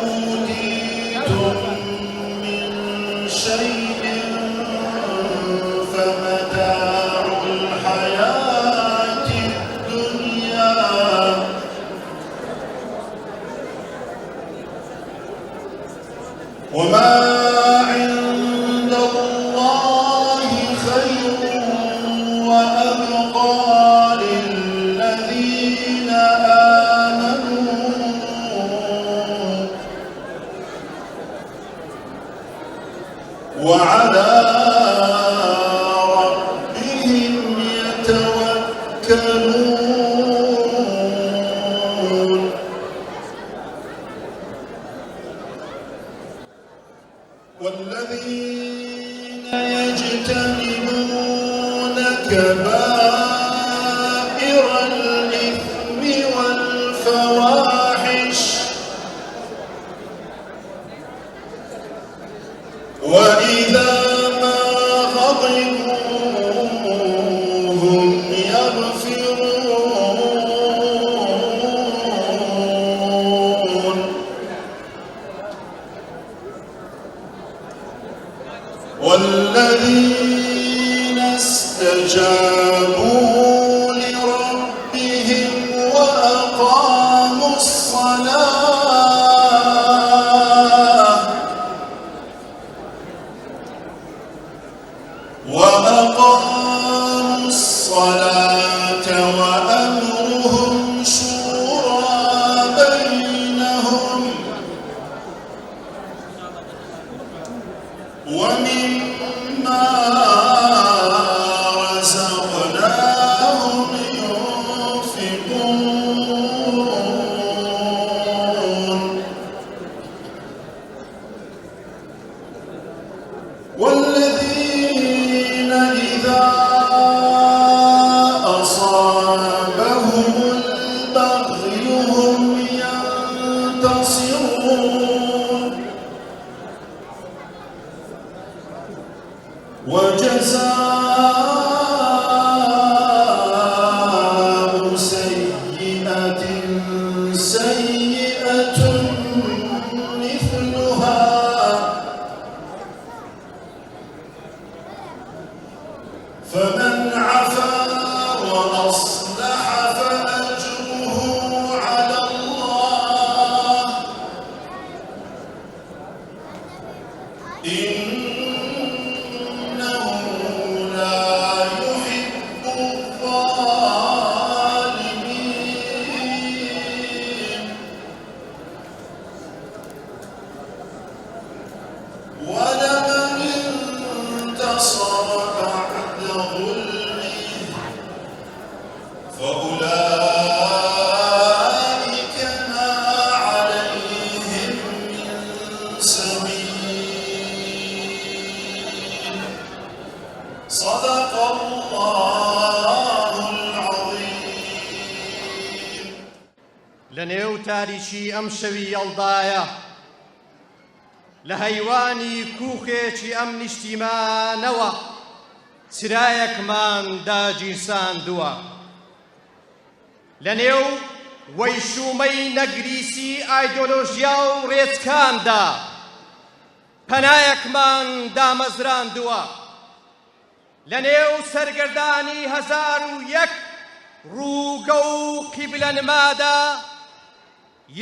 أوتيتم من شيء فمتاع الحياة الدنيا وما عند الله خير وأبقى للذين آمنوا وعلى ربهم يتوكلون والذين يجتنبون كبائر الإثم والفواحش وإذا ما غضبوا هم يغفرون والذين استجابوا لربهم وأقاموا الصلاة وأمرهم شورى بينهم ومما رزقناهم ينفقون والذين إذا أصابهم البغي هم ينتصرون وجزاء سيئة سيئة مثلها فمن عفا وأصلح فأجره على الله إنه لا يحب الظالمين ولمن انتصر بعد ظلمه فأولئك ما عليهم من سبيل صدق الله العظيم لنێو تاریکی ئەم شەوی ئەڵدایە لە هەیوانی کووخێکی ئەم نیشتیمانەوە چرایەکمان داگیرساندووە لە نێو وەیشومەی نەگریسی ئایدۆلۆژیا و ڕێچکاندا پەنایەکمان دامەزراندووە لە نێو سەرگەردانی هەزار و یەک ڕووگە و قیبلەنمادا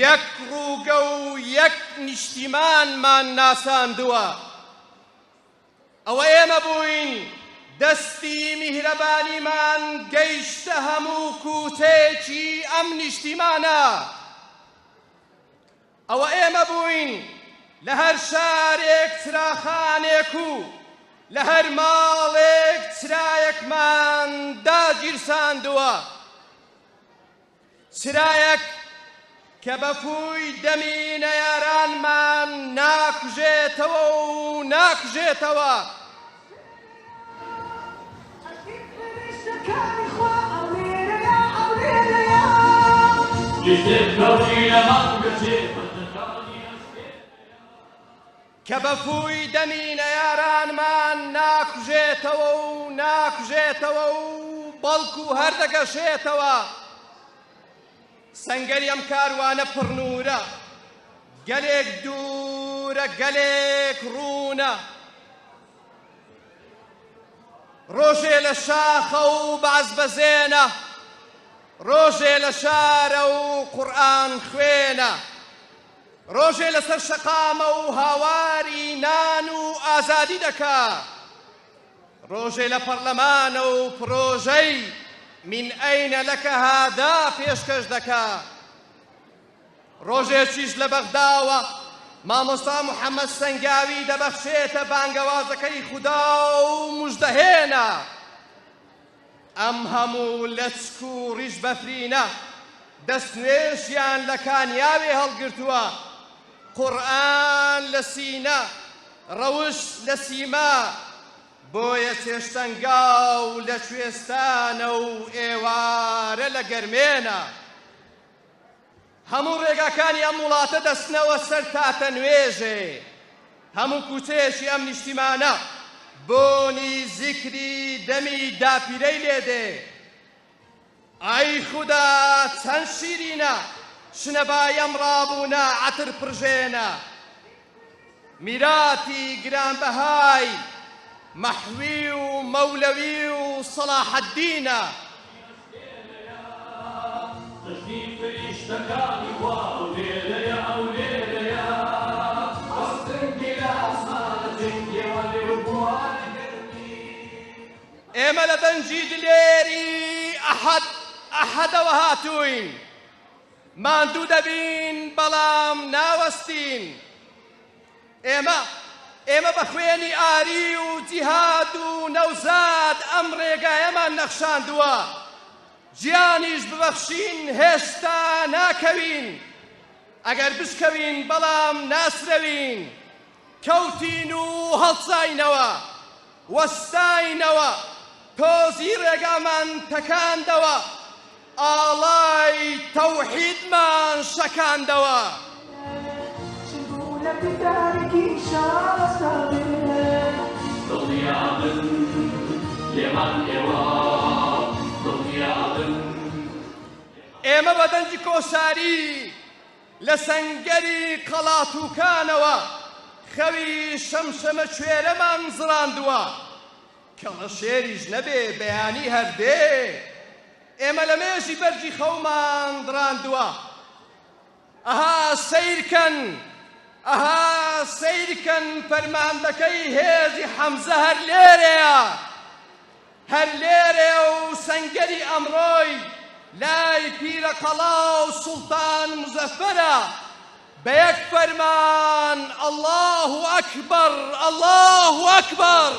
یەک ڕووگە و یەک نیشتیمانمان ناساندووە ئەوە ئێمە بووین دەستی میهرەبانیمان گەیشتە هەموو کووتێکی ئەم نیشتیمانە ئەوە ئێمە بووین لە هەر شارێک چراخانێک و لە هەر ماڵێک چرایەکمان داگیرساندووە چرایەک کە بەفووی دەمینە یارانمان ناکوژێتەوە و ناکوژێتەوە کە بەفووی دەمینە یارانمان ناکوژێتەوە و و بەڵکو هەردەگەشێتەوە سەنگەری ئەم کاروانە پڕنورە، گەلێک دوورە گەلێک ڕوونە، ڕۆژێ لە شاخە و بەعز بەزێنە، ڕۆژێ لە شارە و قورئان خوێنە، ڕۆژێ لەسەر شەقامە و هاواری نان و ئازادی دەکا، ڕۆژێ لە پەرلەمانە و پرۆژەی من ئەینە لەکە هادا پێشکەش دەکا، ڕۆژێکیش لە بەغداوە مامۆستا محەممەد سەنگاوی دەبەخشێتە بانگەوازەکەی خودا و موژدەهێنە، ئەم هەموو لەچک و ڕیش بەفرینە دەستنوێژیان لە کانیاوێ هەڵگرتووە، قورئان لە سینە، ڕەوش لە سیما، بۆیە چێشتەنگاو لە کوێستانە و ئێوارە لە گەرمێنە، هەموو ڕێگاکانی ئەم وڵاتە دەستنەوە سەر تاتە نوێژێ، هەموو کوچەیەکی ئەم نیشتیمانە بۆنی زیکری دەمی داپیرەی لێدێ، ئای خودا چەند شیرینە شنەبای ئەم ڕابوونە عەتر پڕژێنە، میراتی گرانبەهای مەحوی و مەولەوی و سەلاحەددینە. ئێمە لە دەنجی دلێری ئەحەدەوە هاتووین، ماندوو دەبین بەڵام ناوەستین، ئێمە بە خوێنی ئاری و جیهاد و نەوزاد ئەم ڕێگایەمان نەخشاندووە، گیانیش ببەخشین هێشتا ناکەوین، ئەگەر بشکەوین بەڵام ناسرەوین، کەوتین و هەڵساینەوە وەستاینەوە، تۆزی ڕێگامان تەکاندەوە، ئاڵای تەوحیدمان شەکاندەوە. ئێمە بە دەنجی کۆساری لە سەنگەری قەڵاتووکانەوە خەوی شەمشەمە کوێرەمان زڕاندووە، کەڵە شێریش نەبێ بەیانی هەردێ، ئێمە لە مێژی بەرجی خەومان دڕاندووە، ئەها سەیرکەن ئەها سەیرکەن فەرماندەکەی هێزی حەمزە هەر لێرەیە، هەر لێرەیە و سەنگەری ئەمڕۆی لای پیرە قەڵا و سوڵتان مزەفەرە، بە یەک فەرمان ئەڵڵاهو ئەکبەر ئەڵڵاهو ئەکبەر.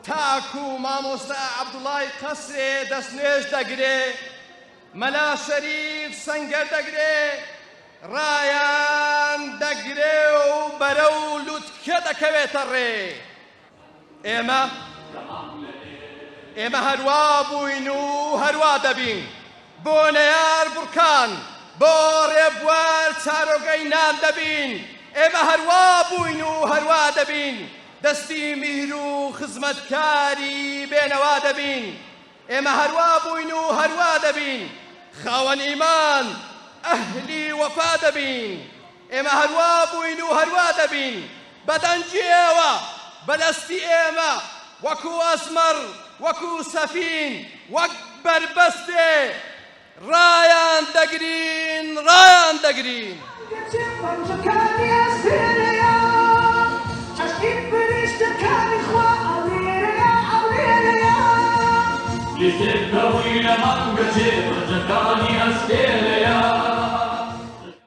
تاکو مامۆستا عەبدوڵای قەسرێ دەستنوێژ دەگرێ، مەلا شەریف سەنگەر دەگرێ، ڕایان دەگرێ و بەرەو لوتکە دەکەوێتە ڕێ. ئێمە هەروا بووین و هەروا دەبین، بۆ نەیار بورکان بۆ ڕێبوار چارۆگەی نان دەبین، ئێمە هەروا بووین و هەروا دەبین، دەستی میهر و خزمەتکاری بێنەوا دەبین، ئێمە هەروا بووین و هەروا دەبین، خاوەن ئیمان ئەهلی وەفا دەبین، ئێمە هەروا بووین و هەروا دەبین، بەدەنجی ئێوە بەدەستی ئێمە وەکو ئەسمەر وەکو سەفین وەک بەربەستێ ڕایان دەگرین ڕایان دەگرین.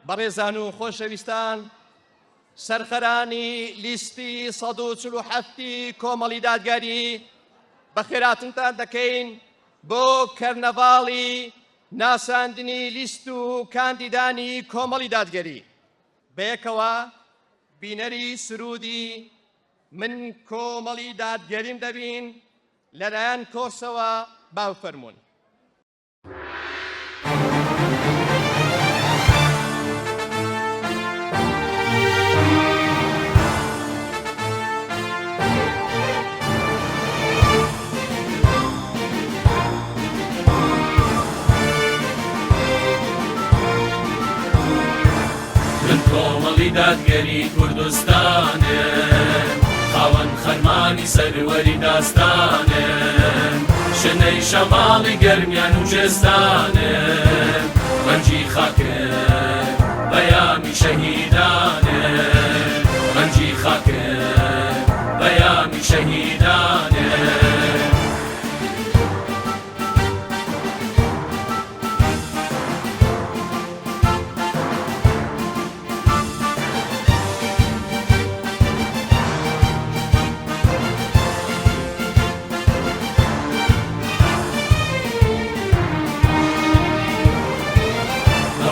بەڕێزان و خۆشەویستان، سەرخەرانی لیستی 147 کۆمەڵی دادگەری بەخێراتنتان دەکەین بۆ کەرنەڤاڵی ناساندنی لیست و کاندیدانی کۆمەڵی دادگەری. بەیەکەوە بینەری سرودی من کۆمەڵی دادگەریم دەبین لەلایەن کۆسەوە باوفەرمونون. کۆمەڵی دادگەری کوردستانم خاوەن خەرمانی سەروەری داستانم شنەی شەماڵی گەرمیان و جێستانم ڕەنجی خاکم بەیامی شەهیدانم ڕەنجی خاکم بەیامی شەهیدانم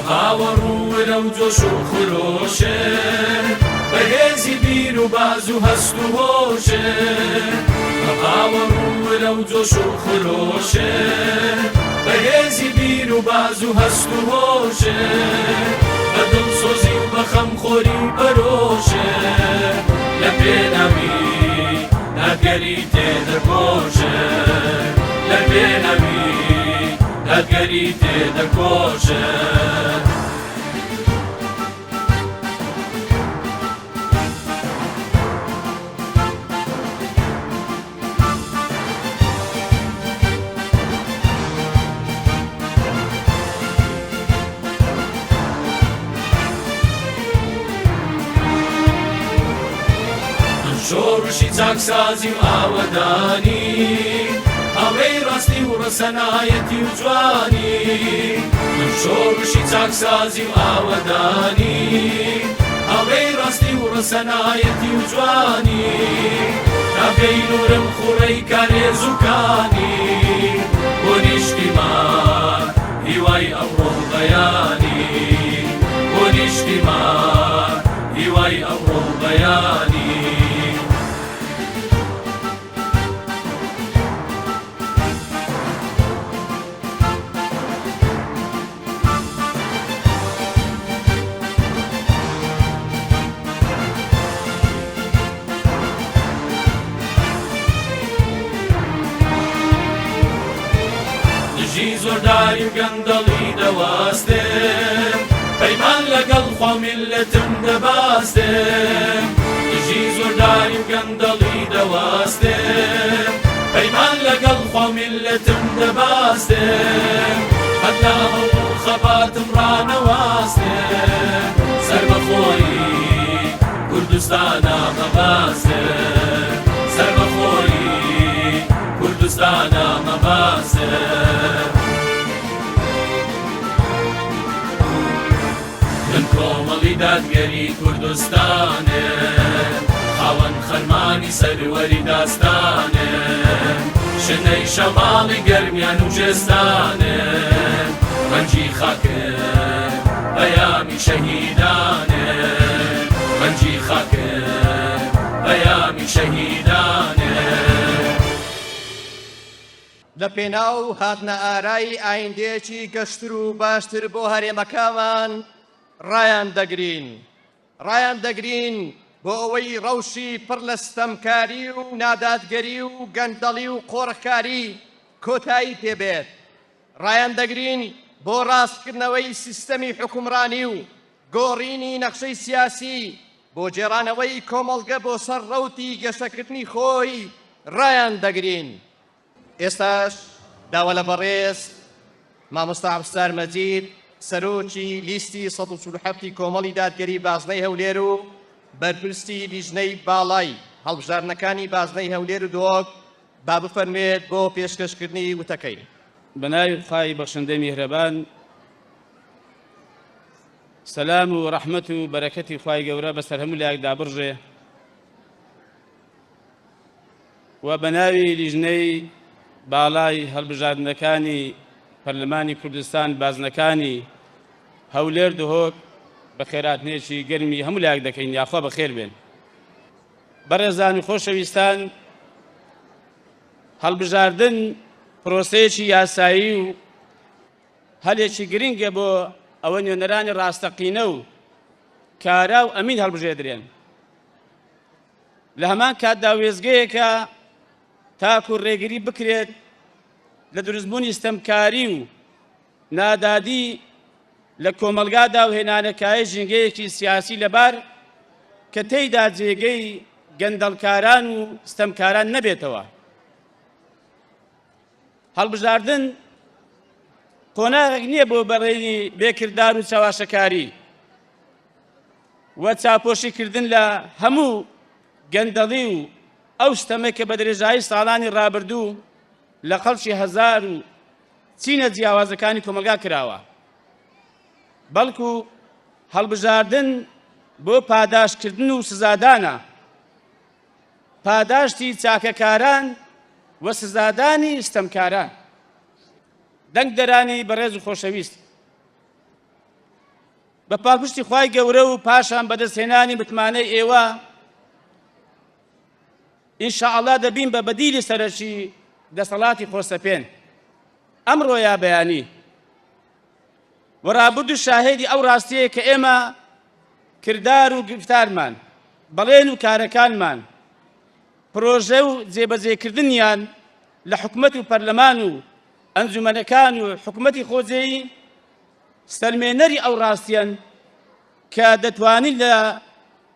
باوەڕوورە و جۆش و خرۆشە بەهێزی بیر و باز و هەست و هۆشە باوەڕوورە و جۆش و خرۆشە بەهێزی بیر و باز و هەست و هۆشە بە دڵسۆزی و بە خەمخۆری و بەرۆشە لە پێناوی دادگەری تێدەکۆشە لە پێناوی دادگەری تێدەکۆشە شۆڕشی چاکسازی و ئاوەدانی هەڵەی ڕاستی و ڕەسەنایەتی و جوانی شۆڕشی چاکسازی و ئاوەدانی هەڵەی ڕاستی و ڕەسەنایەتی و جوانی ناپێی نورم خوڕەی کارێزووکانی بۆ نیشتیمان هیوای ئەوڕۆ بەیانی بۆ نیشتیمان هیوای ئەوڕۆ بەیانی زۆرداری و گەندەڵی دەواستم پەیمان لەگەڵ خوا میللەتم دەباستم دژی زۆرداری و گەندەڵی دەواستم پەیمان لەگەڵ خوا میللەتم دەباستم هەر لە هەموو خەباتم ڕانەواستم سەر بەخۆی کوردستانە مەباستم سەر بەخۆی کوردستانە مەباستم من کۆمەڵی دادگەری کوردستانم خاوەن خەرمانی سەروەری داستانم شنەی شەماڵی گەرمیان و جێستانم ڕەنجی خاکم بەیامی شەهیدانم ڕەنجی خاکم بەیامی شەهیدانم لە پێناو هاتنە ئارای ئایندێکی گەشتر و باشتر بۆ هەرێمەکەمان ڕایان دەگرین بۆ ئەوەی ڕەوشی پڕ لە ستەمکاری و نادادگەری و گەندەڵی و قۆڕکاری کۆتایی پێبێت ڕایان دەگرین بۆ ڕاستکردنەوەی سیستەمی حکومڕانی و گۆڕینی نەخشەی سیاسی بۆ جێڕانەوەی کۆمەڵگە بۆ سەر ڕەوتی گەشەکردنی خۆی ڕایان دەگرین ئێستاش داوە لە بەڕێز مامۆستا عەبدولستار مەجید سەرۆکی لیستی ١٤٧ کۆمەڵی دادگەری بازنەی هەولێر و بەرپرسی لیژنەی باڵای هەڵبژارنەکانی بازنەی هەولێر و دۆک با بفەرمێت بۆ پێشکەشکردنی وتەکەی. بەناوی خوای بەخشندەی میهرەبان، سەلام و ڕەحمەت و بەرەکەتی خوای گەورە بەسەر هەموو لایەکدا بڕژێ و بەناوی لیژنەی باڵای هەڵبژاردنەکانی پەرلەمانی کوردستان بازنەکانی هەولێر دهۆک بە خێراتنێکی گەرمی هەموو لایەک دەکەین، یاخوا بەخێر بێن. بەڕێزان و خۆشەویستان، هەڵبژاردن پرۆسەیەکی یاسایی و هەلێکی گرنگە بۆ ئەوە نوێنەرانی ڕاستەقینە و کارا و ئەمین هەڵبژێدرێن. لە هەمان کاتدا وێزگەیەکە تاکو ڕێگری بکرێت لە دروستبوونی ستەمکاری و نادادی لە کۆمەلگادا و هێنانەکایی ژینگەیەکی سیاسی لەبار کە تێیدا جێگەی گەندەڵکاران و ستەمکاران نەبێتەوە. هەڵبژاردن قۆناغێک نییە بۆ بەڕێنی بێکردار و چاواشەکاری و چاپۆشیکردن لە هەموو گەندەڵی و ئەو ستەمە کە بە درێژایی ساڵانی ڕابردوو لە خەڵکی هەزار و چینە جیاوازەکانی کۆمەلگا کراوە، بەڵکو هەڵبژاردن بۆ پاداشکردن و سزادانە، پاداشتی چاکەکاران و سزادانی ستەمکاران. دەنگ دەرانی بەڕێز و خۆشەویست، بە پاڵپشتی خوای گەورە و پاشان بەدەستهێنانی متمانەی ئێوە ئینشاءالله دەبین بە بەدیلی سەرەکی دەسەڵاتی خۆسەپێن. ئەمڕۆ یا بەیانی و ڕابرد و شاهێدی ئەو ڕاستیەیە کە ئێمە کردار و گفتارمان، بەڵێن و کارەکانمان، پرۆژە و جێبەجێکردنیان لە حکومەت و پەرلەمان و ئەنجومەنەکان و حکومەتی خۆجێی سەرمێنەری ئەو ڕاستیان کە دەتوانین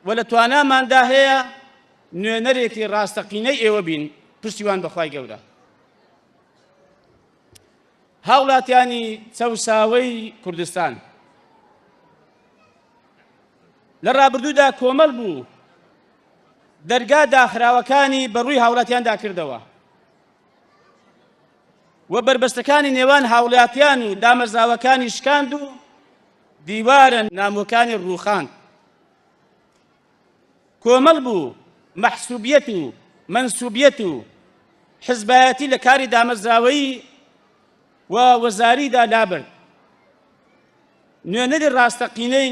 و لە تواناماندا هەیە نوێنەرێکی ڕاستەقینەی ئێوە بین. پشتیوان بەخوای گەورە. هاوڵاتیانی چەوساوەی کوردستان لە ڕابردوودا کۆمەڵ بوو دەرگا داخراوەکانی بەڕووی هاوڵاتیاندا کردەوە و بربەستەکانی نێوان هاوڵاتیان و دامەزراوەکانی شکاند و دیوارە نامۆکانی ڕووخاند. کۆمەڵ بوو مەحسوبیەت و منسوبیەت و حزبایەتی لە کاری دامەزراوەی و وەزاریدا لابرد. نوێنەری ڕاستەقینەی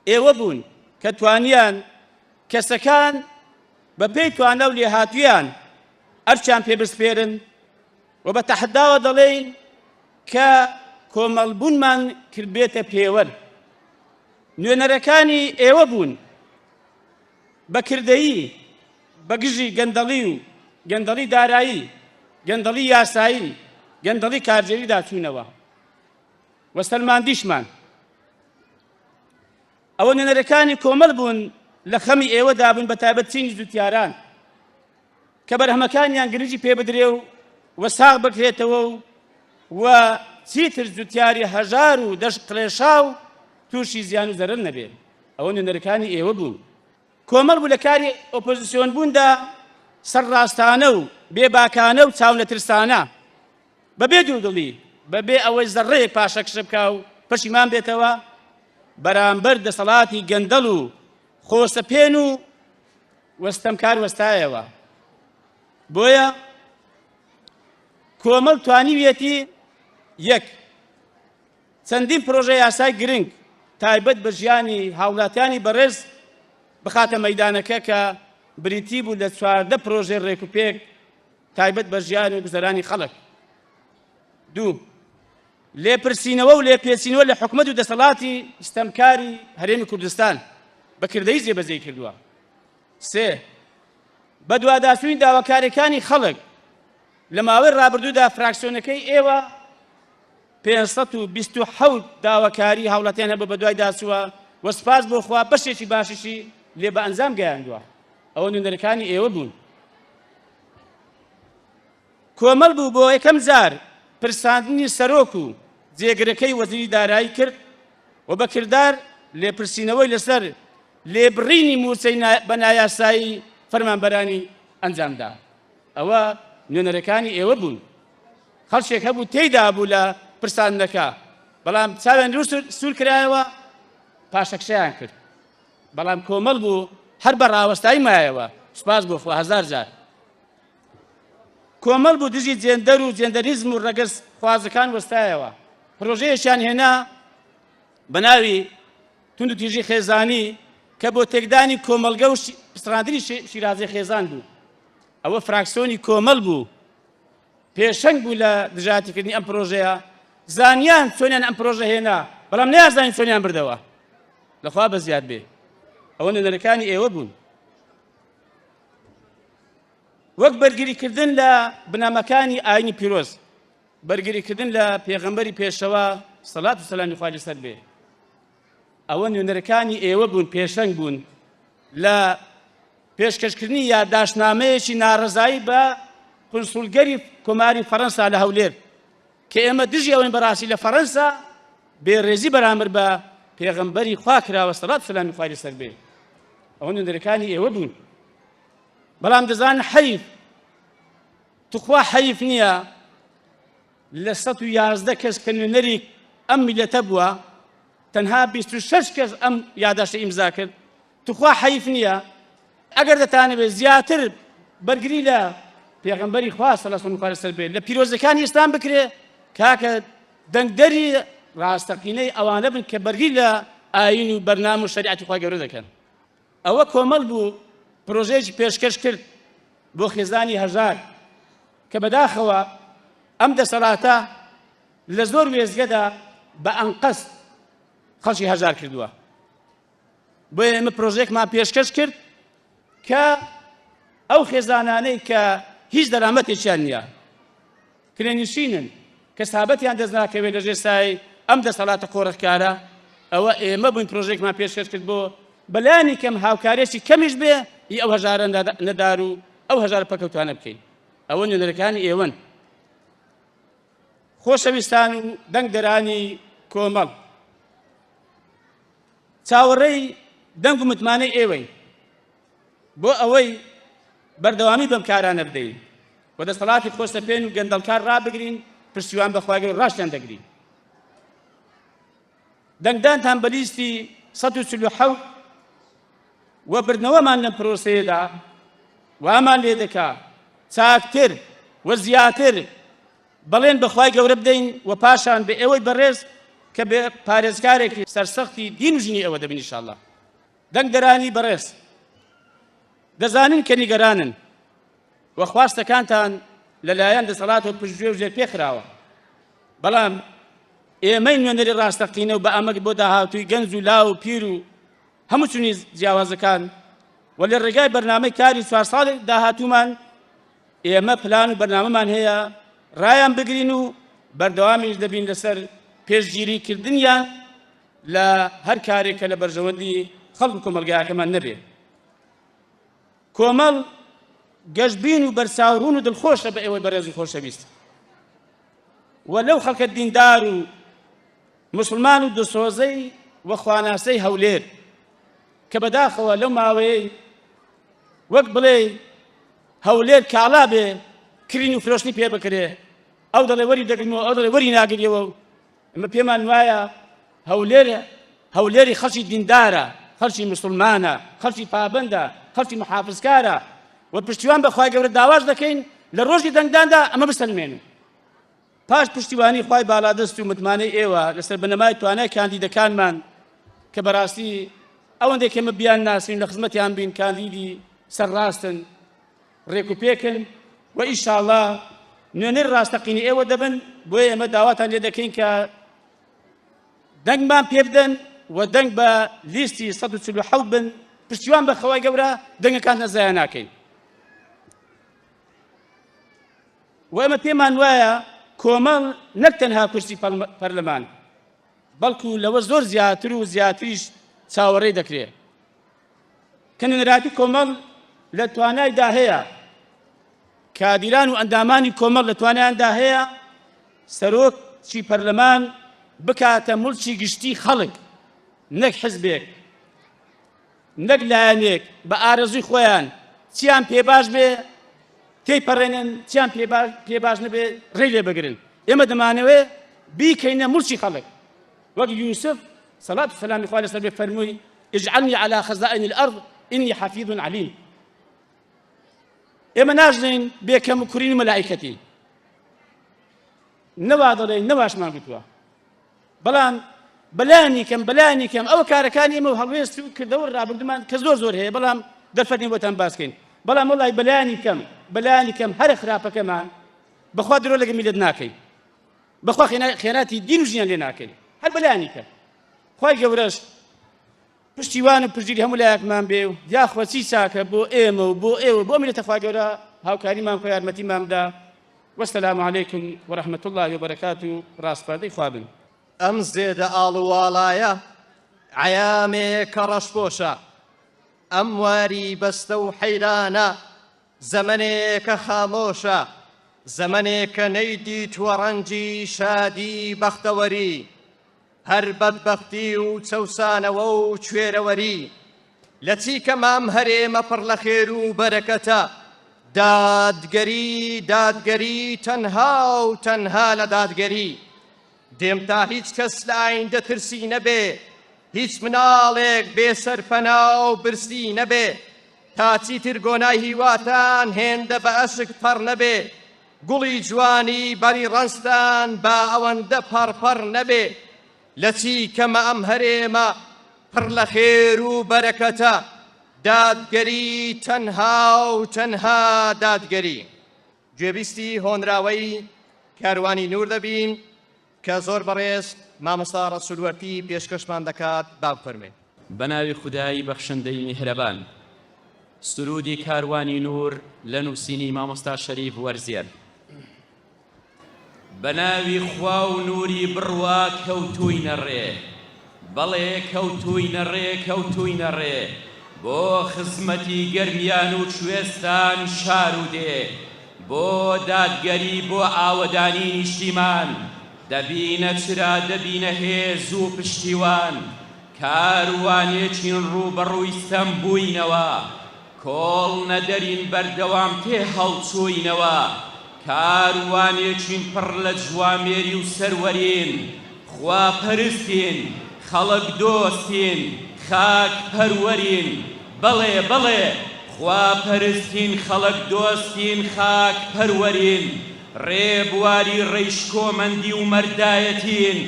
ئێوە بوون کە توانیان کەسەکان بە پێی توانە و لێهاتوویان ئەرچیان پێبسپێرن و بە تەحەداوە دەڵێن کە کۆمەڵبوونمان کرد بێتە پێوەر. نوێنەرەکانی ئێوە بوون بەکردەیی بەگژی گەندەڵی و گەندەڵی دارایی، گەندەڵی یاسایی، گەندەڵی کارجێریدا چوونەوە و سەلماندیشمان. ئەوە نوێنەرەکانی کۆمەڵ بوون لە خەمی ئێوەدا بوون بە تایبەت چینی جوتیاران کە بەرهەمەکانیان گرنگی پێ بدرێ و ساغ بکرێتەوە و چیتر جوتیاری هەژار و دەشت قڵێشا و تووشی زیان و زەرەر نەبێت. ئەوە نوێنەرەکانی ئێوە بوون. کۆمەڵ بوو لە کاری ئۆپۆزیسیۆن بووندا سەرڕاستانە و بێباکانە و چاو لە ترسانە بەبێ دوودڵی، بەبێ ئەوەی زەڕەیەک پاشەکشە بکا و پەشیمان بێتەوە بەرامبەر دەسەڵاتی گەندەڵ و خۆسەپێن و وەستەمکار وەستایەوە. بۆیە کۆمەڵ توانیویەتی یەک چەندین پرۆژە یاسای گرنگ تایبەت بە ژیانی هاوڵاتیانی بەڕێز بخاتە مەیدانەکە کە بریتی بوو لە 14 پرۆژێ ڕێکوپێک تایبەت بە ژیان و گوزەرانی خەڵک. دوو لێپرسینەوە و لێپێچینەوە لە حکومەت و دەسەڵاتی ستەمکاری هەرێمی کوردستان بەکردەی جێبەجێ کردووە. سێ بە دواداچوونی داواکاریەکانی خەڵک لە ماوەی ڕابردوودا فراکسیۆنەکەی ئێوە 527 داواکاری هاوڵاتیان هەبوو بە دوای داچووە و سپاس بۆ خوا بەشێکی باشیشی لێ بە ئەنجام گەیاندووە. ئەوە نوێنەرەکانی ئێوە بوون. کۆمەڵ بوو بۆ یەکەم جار پرساندنی سەرۆک و جێگرەکەی وەزیری دارایی کرد و بە کردار لێپرسینەوەی لەسەر لێبڕینی مووچەی بە نایاسایی فەرمانبەرانی ئەنجامدا. ئەوە نوێنەرەکانی ئێوە بوون. خەڵکێک هەبوو تێیدا بوو لە پرساندنەکە، بەڵام چاوێن سوور کرایەوە پاشەکشەیان کرد. بەڵام کۆمەڵ بوو هەر بە ڕاوەستایی مایەوە. سپاس بۆ خوا هەزار جار. کۆمەڵ بوو دژی جێندەر و جێندەریزم و ڕەگەز خوازەکان وەستایەوە. پرۆژەیەکیان هێنا بە ناوی تونند و تیژی خێزانی کە بۆ تێکدانی کۆمەلگە و پسڕاندنی شیرازەی خێزان بوو. ئەوە فراکسیۆنی کۆمەڵ بوو، پێشەنگ بوو لە دژاتیکردنی ئەم پرۆژەیە. زانیان چۆنیان ئەم پرۆژە هێنا، بەڵام نەیانزانین چۆنیان بردەوە. لەخوا بەزیاد بێ. ئەوە نوێنەرەکانی ئێوە بوون. وەک بەرگریکردن لە بنامەکانی ئاینی پیرۆز، بەرگریکردن لە پێغەمبەری پێشەوە سەڵات و سەلامی خوای لەسەر بێ ئەوە نوێنەرەکانی ئێوە بوون پێشەنگ بوون لە پێشکەشکردنی یادداشتنامەیەکی ناڕەزایی بە قونسوڵگەری کۆماری فەڕەنسا لە هەولێر کە ئێمە دژی ئەوەین بەڕاستی لە فەڕەنسا بێڕێزی بەرامبەر بە پێغەمبەری خوا کراوە سەڵات و سەلامی خوای لەسەر بێ ئەوە نوێنەرەکانی ئێوە بوون بەڵام دەزانن حەیف توخوا حەیف نییە لە 111 کەس کە نوێنەری ئەم میلەتە بووە تەنها 26 کەس ئەم یادداشتە ئیمزا کرد توخوا حەیف نییە ئەگەر دەتانەوێت زیاتر بەرگری لە پێغەمبەری خوا سەڵات و سەلامی خوای لەسەر بێ لە پیرۆزەکانی ئێستان بکرێ کاکە دەنگدەری ڕاستەقینەی ئەوانە بن کە بەرگری لە ئاین و بەرنامە و شەریعەتی خوا گەورە دەکەن ئەوە کۆمەڵ بوو پرۆژەیەکی پێشکەش کرد بۆ خێزانی هەژار کە بەداخەوە ئەم دەسەڵاتە لە زۆر وێزگەدا بە ئەنقەس خەڵکی هەژار کردووە بۆیە ئێمە پرۆژەیەکمان پێشکەش کرد کە ئەو خێزانانەی کە هیچ دەرامەتێکیان نییە کرێنشینن کە سابەتیان دەست ناکەوێت لەژێر سای ئەم دەسەڵاتە قۆڕەکارە ئەوە ئێمە بووین پرۆژێکمان پێشکەش کرد بۆ بەلایانی کەم هاوکارێکی کەمیش بێ ئەو هەژارە نەدار و ئەو هەژارە پەکەوتوانە بکەین ئەوە نوێنەرەکانی ئێوەن خۆشەویستان و دەنگدەرانی کۆمەڵ چاوەڕێی دەنگ و متمانەی ئێوەی بۆ ئەوەی بەردەوامی بەم کارانە بدەین و دەسەڵاتی خۆشتەپێن و گەندەڵکار ڕابگرین پشتیوان بەخوا گەورە ڕاشتیان دەگرین دەنگدانتان بە لیستی 147 و بردنەوەمان لەم پرۆسەیەدا وامان لێ دەکا چاکتر و زیاتر بەڵێن بەخوای گەورە بدەین و پاشان بە ئێوەی بەڕێز کە بێ پارێزگارێکی سەرسەختی دین و ژنی ئەوە دەبین ئینشاءالله دەنگدەرانی بەڕێز دەزانن کە نیگەرانن و خواستەکانتان لەلایەن دەسەڵات و پشتگوێ و ژێر پێخراوە بەڵام ئێمەی نوێنەری ڕاستەقینە و بە ئەمە بۆ داهاتووی گەنج و لاو و پیر و هەموو چونی جیاوازەکان و لە ڕێگای بەرنامەی کاری 4 ساڵی داهاتوومان ئێمە پلان و بەرنامەمان هەیە ڕایان بگرین و بەردەوامیش دەبین لەسەر پێشگیریکردنیان لە هەر کارێکە لە بەرژەوەندی خەڵک و کۆمەلگایەکەمان نەبێ کۆمەڵ گەشتبین و بەرچاوڕوون و دڵخۆشە بە ئێوەی بەڕێز و خۆشەویست و لەو خەڵکە دیندار و مسلمان و دسۆزەی و خواناسەی هەولێر کە بەداخەوە لەو ماوەیەی وەک بڵێ هەولێر کاڵا بێ کرین و فرۆشتنی پێ بکرێ ئەو دەڵێ وەری دەگرینەوە ئەو دەڵێ وەری ناگریەوە و ئەمە پێمان وایە هەولێری خەڵکی دیندارە خەڵکی مسلمانە خەڵکی پابەندە خەڵکی محافظکارە و پشتیوان بەخوای گەورە داواش دەکەین لە ڕۆژی دەنگداندا ئەمە بستەلمێنن پاش پشتیوانی خوای بالادەست و متمانەی ئێوە لەسەر بنەمای توانای کاندیدەکانمان کە بەڕاستی ئەوەندێک ئێمە بیان ناسین لە خزمەتیان بین کاندیدی سەرڕاستن ڕێک و پێکن و ئینشاءالله نوێنەر ڕاستەقینی ئێوە دەبن بۆیە ئێمە داواتان لێ دەکەین کە دەنگمان پێ بدەن و دەنگ بە لیستی 147 بن پشتیوان بە خەوای گەورە دەنگەکان نەزایە ناکەین و ئێمە پێمان وایە کۆمەڵ نەک تەنها کورسی پەرلەمان بەڵکو لەوە زۆر زیاتر و زیاتریش چاوەڕێی دەکرێت کە نوێنەراتی کۆمەڵ لە توانایدا هەیە کادیران و ئەندامانی کۆمەڵ لە توانایاندا هەیە سەرۆکی پەرلەمان بکاتە موڵکی گشتی خەڵک نەک حزبێک نەک لایەنێک بە ئارەزوی خۆیان چیان پێباش بێ تێیپەڕێنن چیان پێباش نەبێ ڕێی لێ بگرن ئێمە دەمانەوێ بیکەینە موڵکی خەڵک وەک یوسف سەڵات و سەلامی خوا لەسەر بێ فەرمووی اجعلني على خزائن الأرض إني حفيظ عليم ئێمە ناژنین بێکەم و کورین و مەلائیکەتی نەوا دەڵێین نەواشمان گوتووە بەڵام بەلایانی کەم ئەوە کارەکانی ئێمە و هەڵوێست و کردەوە ڕابردومان کە زۆر هەیە بەڵام دەرفەتین بۆتان باسکەین بەڵام وەڵای بەلایانی کەم هەرە خراپەکەمان بەخوا درۆ لەگە میلەت ناکەین بەخوا خێراتی دین و ژیان لێ ناکەین هەر بەلایانی کەم خوای گەورەش پشتیوان و پشتگیری هەموو لایەکمان بێ و یاخوە چی چاکە بۆ ئێمە و بۆ ئێوە بۆ میلەتە خوای گەورە هاوکاریمان خۆ یارمەتیمان بدا وەسەلام عەلەیکم وەرەحمەتوڵڵاهی وبەرەکاتوو ڕاستپەردەی خوا بن ئەم زێدە ئاڵوواڵایە عەیامێکە ڕەشپۆشە، ئەم واری بەستە و حەیرانە، زەمنێکە خامۆشە، زەمنێکە نەیدیتووە ڕەنجی شادی بەختەوەری، هەر بەدبەختی و چەوسانەوە و کوێرەوەری، لە چیکە مام هەرێمە پڕ لە خێر و بەرەکەتە، دادگەری دادگەری تەنها و تەنها لە دادگەری، دێم تا هیچ کەس لە ئایندە ترسی نەبێ، هیچ مناڵێک بێسەرپەنا و برسی نەبێ، تا چیتر گۆنای هیواتان هێندە بە ئەشک پەڕ نەبێ، گوڵی جوانی بەری ڕەنستان با ئەوەندە پەڕپەڕ نەبێ، لە چیکەمە ئەم هەرێمە پڕ لە خێر و بەرەکەتە، دادگەری تەنها و تەنها دادگەری. گوێبیستی هۆنراوەی کاروانی نور دەبین کە زۆر بەڕێز مامۆستا ڕەسوولوەرتی پێشکەشمان دەکات، با بفەرمێن. بەناوی خودایی بەخشندەی میهرەبان. سرودی کاروانی نور لە نووسینی مامۆستا شەریف وەرزێر. بەناوی خوا و نوری بڕوا کەوتووینە ڕێ، بەڵێ کەوتووینە ڕێ کەوتووینە ڕێ، بۆ خزمەتی گەرمیان و کوێستان شار و دێ، بۆ دادگەری بۆ ئاوەدانی نیشتیمان، دەبینە چرا دەبینە هێز و پشتیوان، کاروانێکین ڕوبەڕووی ستەم بووینەوە، کۆڵ نەدەرین بەردەوام تێ هەڵچووینەوە، کاروانێکین پڕ لە جوامێری و سەروەرین، خواپەرستین خەڵک دۆستین خاک پەروەرین، بەڵێ بەڵێ خواپەرستین خەڵک دۆستین خاک پەروەرین، ڕێبواری ڕێیشکۆمەندی و مەردایەتین،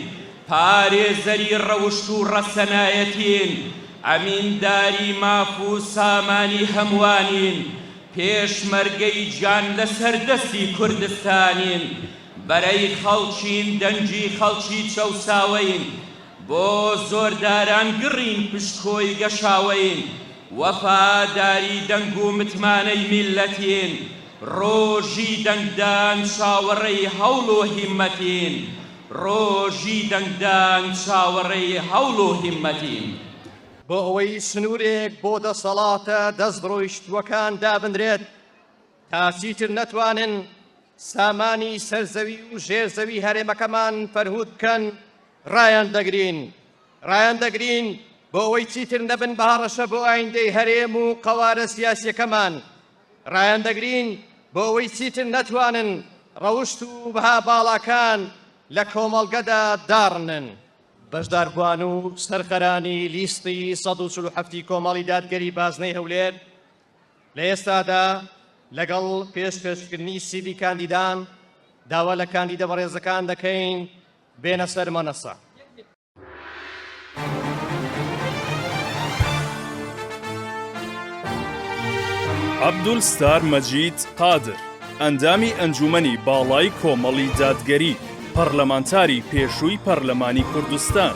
پارێزەری ڕەوشت و ڕەسەنایەتین، ئەمینداری ماف و سامانی هەموانین، پێشمەرگەی گیان لەسەر دەستی کوردستانین، بەرەی خەڵکین دەنگی خەڵکی چەوساوەین، بۆ زۆرداران گڕین پشتکۆی گەشاوەین، وەفاداری دەنگ و متمانەی میلەتین، ڕۆژی دەنگدان چاوەڕێی هەوڵ و هیممەتین، ڕۆژی دەنگدان چاوەڕێی هەوڵ و هیممەتین. بۆ ئەوەی سنوورێک بۆ دەسەڵاتە دەست ڕۆیشتووەکان دابنرێت، تا چیتر نەتوانن سامانی سەرزەوی و ژێرزەوی هەرێمەکەمان فەرهود بکەن، ڕایان دەگرین بۆ ئەوەی چیتر نەبن بە هەڕەشە بۆ ئایندەی هەرێم و قەوارە سیاسیەکەمان، ڕایان دەگرین بۆ ئەوەی چیتر نەتوانن ڕەوشت و بەها باڵاکان لە کۆمەڵگەدا داڕنن. بەشداربووان و سەرخەرانی لیستی 147 کۆمەڵی دادگەری بازنەی هەولێر لە ئێستادا لەگەڵ پێشکەشکردنی سیدی کاندیدان داوا لە کاندیدە بەڕێزەکان دەکەین بێنە سەر مەنەسە. عەبدولستار مەجید قادر، ئەندامی ئەنجومەنی باڵای کۆمەڵی دادگەری، پەرلەمانتاری پێشووی پەرلەمانی کوردستان،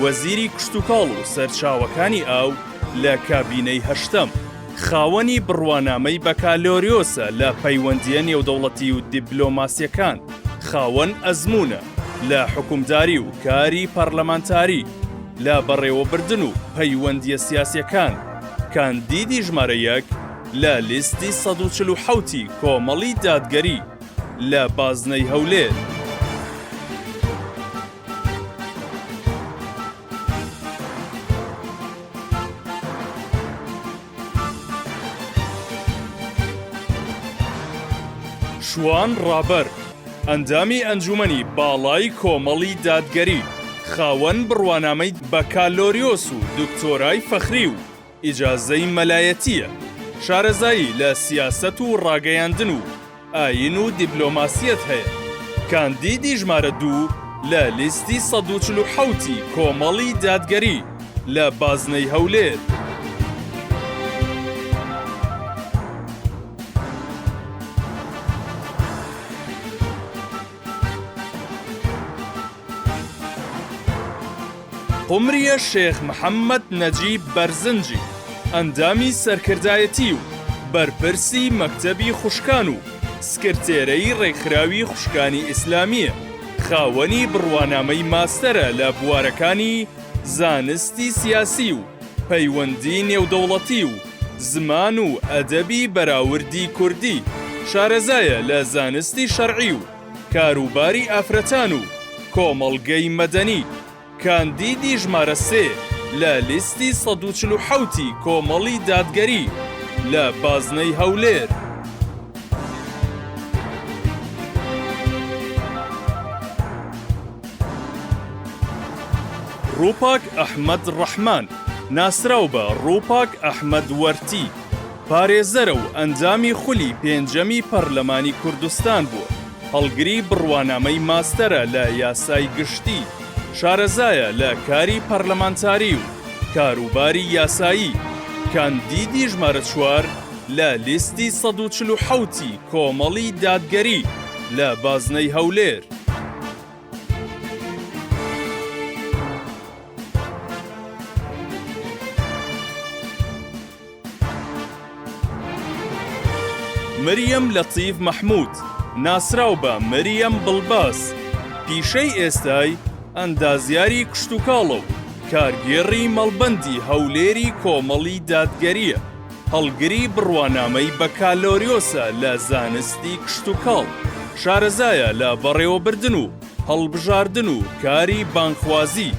وەزیری کشتوکاڵ و سەرچاوەکانی ئاو لە کابینەی هەشتەم، خاوەنی بڕوانامەی بەکالۆریۆسە لە پەیوەندیە نێودەوڵەتی و دیبلۆماسیەکان، خاوەن ئەزمونە لە حکومداری و کاری پەرلەمانتاری، لە بەڕێوەبردن و پەیوەندیە سیاسیەکان، کاندیدی ژمارە 1 لە لیستی 147 کۆمەڵی دادگەری لە بازنەی هەولێر. شوان ڕابەر، ئەندامی ئەنجومەنی باڵای کۆمەڵی دادگەری، خاوەن بڕوانامەی بەکالۆریۆس و دکتۆرای فەخری و ئیجازەی مەلایەتیە، شارەزایی لە سیاسەت و ڕاگەیاندن و ئاین و دیبلۆماسیەت هەیە، کاندیدی ژمارە 2 لە لیستی 147 کۆمەڵی دادگەری لە بازنەی هەولێر. قمریە شێخ محەممەد نەجیب بەرزنجی، ئەندامی سەرکردایەتی و بەرپرسی مەکتەبی خوشکان و سکرتێرەی ڕێکخراوی خوشکانی ئیسلامیە، خاوەنی بڕوانامەی ماستەرە لە بوارەکانی زانستی سیاسی و پەیوەندی نێودەوڵەتی و زمان و ئەدەبی بەراوردی کوردی، شارەزایە لە زانستی شەرعی و کاروباری ئافرەتان و کۆمەڵگەی مەدەنی، کاندیدی ژمارە 3 لە لیستی 147 کۆمەڵی دادگەری لە بازنەی هەولێر. ڕووپاک ئەحمەد ڕەحمان ناسراو بە ڕووپاک ئەحمەد وەرتی، پارێزەرە و ئەنجامی خولی پێنجەمی پەرلەمانی کوردستان بووە، هەڵگری بڕوانامەی ماستەرە لە یاسای گشتی، شارەزایە لە کاری پەرلەمانتاری و کاروباری یاسایی، کاندیدی ژمارە 4 لە لیستی 147 کۆمەڵی دادگەری لە بازنەی هەولێر. مریەم لەتیف مەحموود ناسراو بە مریەم بڵباس، پیشەی ئێستای ئەندازیاری کشتوکاڵە و کارگێڕی مەڵبەندی هەولێری کۆمەڵی دادگەریە، هەڵگری بڕوانامەی بەکالۆریۆسە لە زانستی کشتوکاڵ، شارەزایە لە بەڕێوەبردن و هەڵبژاردن و کاری بانخوازی،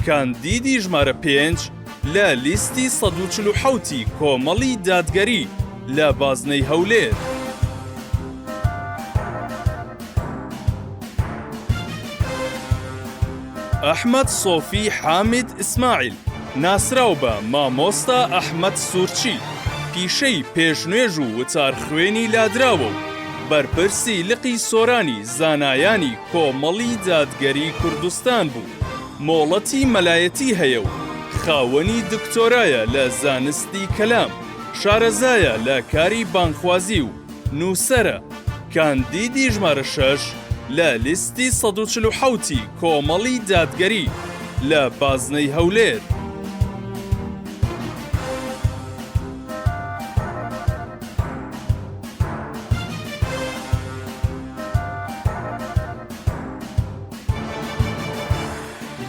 کاندیدی ژمارە 5 لە لیستی 147 کۆمەڵی دادگەری لە بازنەی هەولێر. ئەحمەد سۆفی حامد ئیسماعیل ناسراو بە مامۆستا ئەحمەد سوورچی، پیشەی پێشنوێژ و وتارخوێنی لادراوە و بەرپرسی لقی سۆرانی زانایانی کۆمەڵی دادگەری کوردستان بوو، مۆڵەتی مەلایەتی هەیە و خاوەنی دکتۆرایە لە زانستی کەلام، شارەزایە لە کاری بانخوازی و نووسەرە، کاندیدی ژمارە 6 لە لیستی 147 کۆمەڵی دادگەری لە بازنەی هەولێر.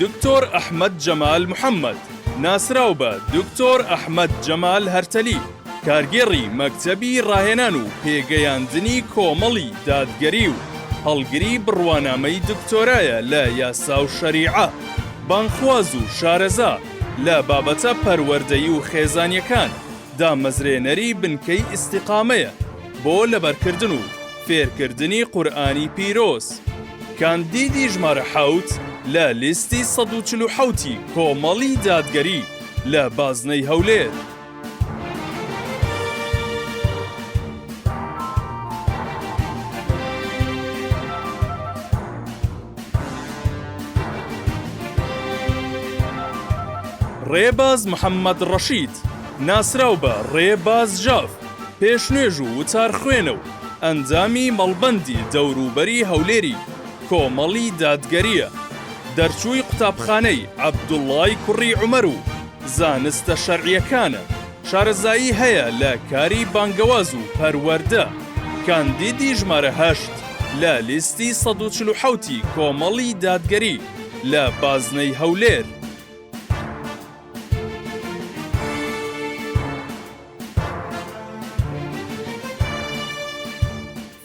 دکتۆر ئەحمەد جەمال محەممەد ناسراو بە دکتۆر ئەحمەد جەمال هەرتەلی، کارگێڕی مەکتەبی ڕاهێنان و پێگەیاندنی کۆمەڵی دادگەری و هەڵگری بڕوانامەی دکتۆرایە لە یاسا و شەریعە، بانخواز و شارەزا لە بابەتە پەروەردەیی و خێزانیەکان، دامەزرێنەری بنکەی ئیستیقامەیە بۆ لەبەرکردن و فێرکردنی قورئانی پیرۆز، کاندیدی ژمارە 7 لە لیستی 147 کۆمەڵی دادگەری لە بازنەی هەولێر. ڕێباز محەممەد ڕەشید ناسراو بە ڕێباز ژاف، پێشنوێژ و وتارخوێنە و ئەنجامی مەڵبەندی دەوروبەری هەولێری کۆمەڵی دادگەریە، دەرچووی قوتابخانەی عەبدوڵڵای کوڕی عومەر و زانستە شەرعیەکانە، شارەزایی هەیە لە کاری بانگەواز و پەروەردە، کاندیدی ژمارە 8 لە لیستی 147 کۆمەڵی دادگەری لە بازنەی هەولێر.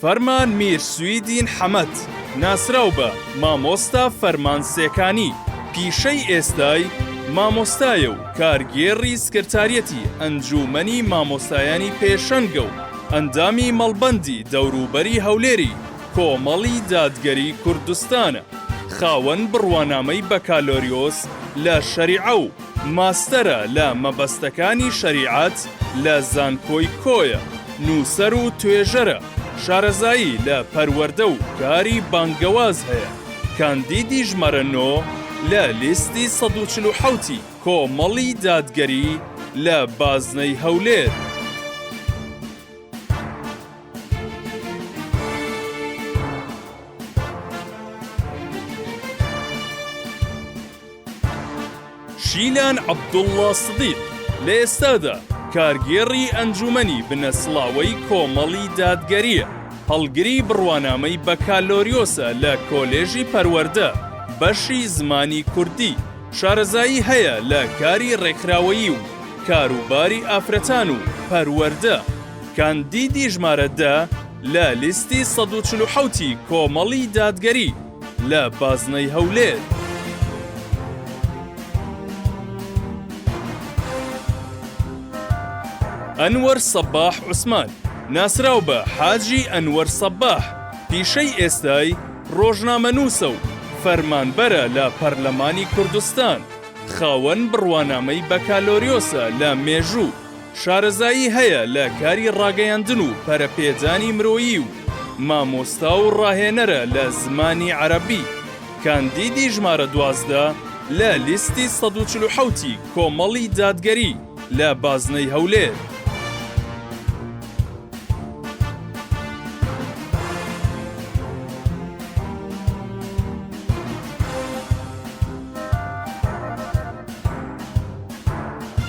فەرمان میر سویدین حەمەد ناسراو بە مامۆستا فەرمانسێکانی، پیشەی ئێستای مامۆستایە و کارگێڕی سکرتاریەتی ئەنجومەنی مامۆستایانی پێشەنگە و ئەندامی مەڵبەندی دەوروبەری هەولێری کۆمەڵی دادگەری کوردستانە، خاوەن بڕوانامەی بەکالۆریۆس لە شەریعە و ماستەرە لە مەبەستەکانی شەریعەت لە زانکۆی کۆیە، نووسەر و توێژەرە، شارەزایی لە پەروەردە و کاری بانگەواز هەیە، کاندیدی ژمارە 9 لە لیستی 147 کۆمەڵی دادگەری لە بازنەی هەولێر. شیلان عەبدوڵڵا سدیق لە ئێستادا کارگێڕی ئەنجومەنی بنەسڵاوەی کۆمەڵی دادگەریە، هەڵگری بڕوانامەی بەکالۆریۆسە لە کۆلێژی پەروەردە بەشی زمانی کوردی. شارەزایی هەیە لە کاری ڕێکخراوەیی و کاروباری ئافرەتان و پەروەردە. کاندیدی ژمارە 10 لە لیستی 147 کۆمەڵی دادگەری لە بازنەی هەولێر. ئەنوەر سەباح عوسمان ناسراو بە حاجی ئەنوەر سەباح، پیشەی ئێستای ڕۆژنامەنووسە و فەرمانبەرە لە پەرلەمانی کوردستان، خاوەن بڕوانامەی بەکالۆریۆسە لە مێژوو. شارەزایی هەیە لە کاری ڕاگەیاندن و پەرەپێدانی مرۆیی و مامۆستا و ڕاهێنەرە لە زمانی عەرەبی. کاندیدی ژمارە 12 لە لیستی 147 کۆمەڵی دادگەری لە بازنەی هەولێر.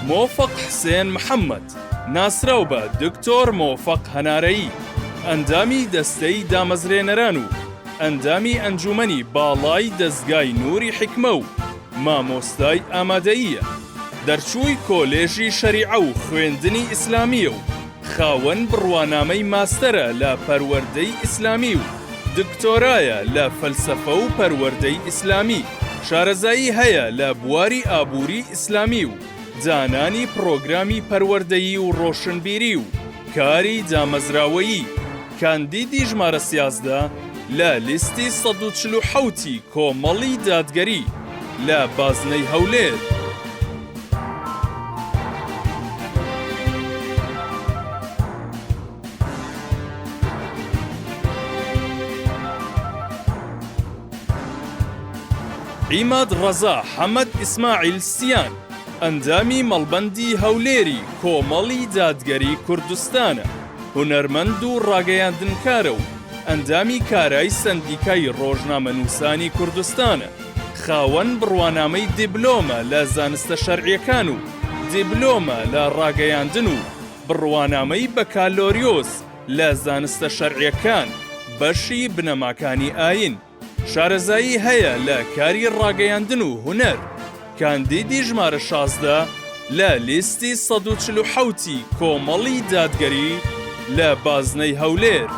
مۆفق حسێن محەممەد ناسراو بە دکتۆر مۆفق هەنارەیی، ئەندامی دەستەی دامەزرێنەران و ئەندامی ئەنجومەنی باڵای دەستگای نووری حکمە و مامۆستای ئامادەییە. دەرچووی کۆلێژی شەریعە و خوێندنی ئیسلامیە و خاوەن بڕوانامەی ماستەرە لە پەروەردەی ئیسلامی و دکتۆرایە لە فەلسەفە و پەروەردەی ئیسلامی. شارەزایی هەیە لە بواری ئابووری ئیسلامی و زانانی پرۆگرامی پەروەردەیی و ڕۆشنبیری و کاری دامەزراوەیی. کاندیدی ژمارە 13 لە لیستی 147 کۆمەڵی دادگەری لە بازنەی هەولێر. عیماد ڕەزا حەمەد ئیسماعیل سیان، ئەندامی مەڵبەندی هەولێری کۆمەڵی دادگەری کوردستانە، هونەرمەند و ڕاگەیاندنکارە و ئەندامی کارای سەندیکای ڕۆژنامەنووسانی کوردستانە. خاوەن بڕوانامەی دیبلۆمە لە زانستە شەرعیەکان و دیبلۆمە لە ڕاگەیاندن و بڕوانامەی بەکالۆریۆس لە زانستە شەرعیەکان بەشی بنەماکانی ئاین. شارەزایی هەیە لە کاری ڕاگەیاندن و هونەر. کاندیدی ژمارە 16 لە لیستی 147 کۆمەڵی دادگەری لە بازنەی هەولێر.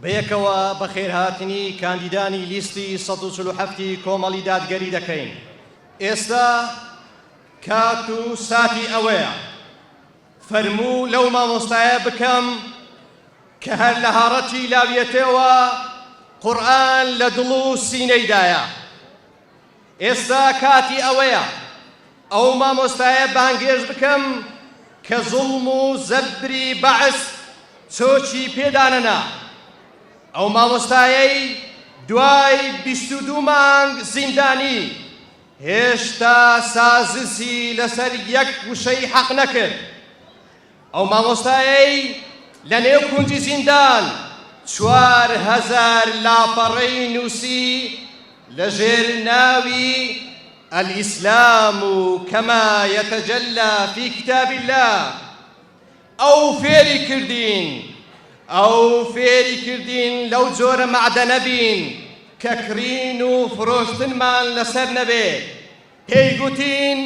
بەیەکەوە بەخێرهاتنی کاندیدانی لیستی 147 کۆمەڵی دادگەری دەکەین. ئێستا کات و ساتی ئەوەیە فەرموو لەو مامۆستایە بکەم کە هەر لە هاڕەتی لاویەتەوە قورئان لە دڵ و سینەیدایە. ئێستا کاتی ئەوەیە ئەو مامۆستایە بانگێژ بکەم کە زوڵم و زەبری بەعس چۆچی پێدانەنا. ئەو مامۆستایەی دوای 22 مانگ زیندانی هێشتا سازسی لەسەر یەک وشەی حەق نەکرد. ئەو مامۆستایەی لە نێو کونجی زیندان 4000 لاپەڕەی نووسی لەژێر ناوی الئیسلام و کەما یەتەجەلا فی کتاب الله. ئەو فێری کردین لەو جۆرە مەعدەنە بین کە کرین و فرۆشتنمان لەسەر نەبێ. پێی گوتین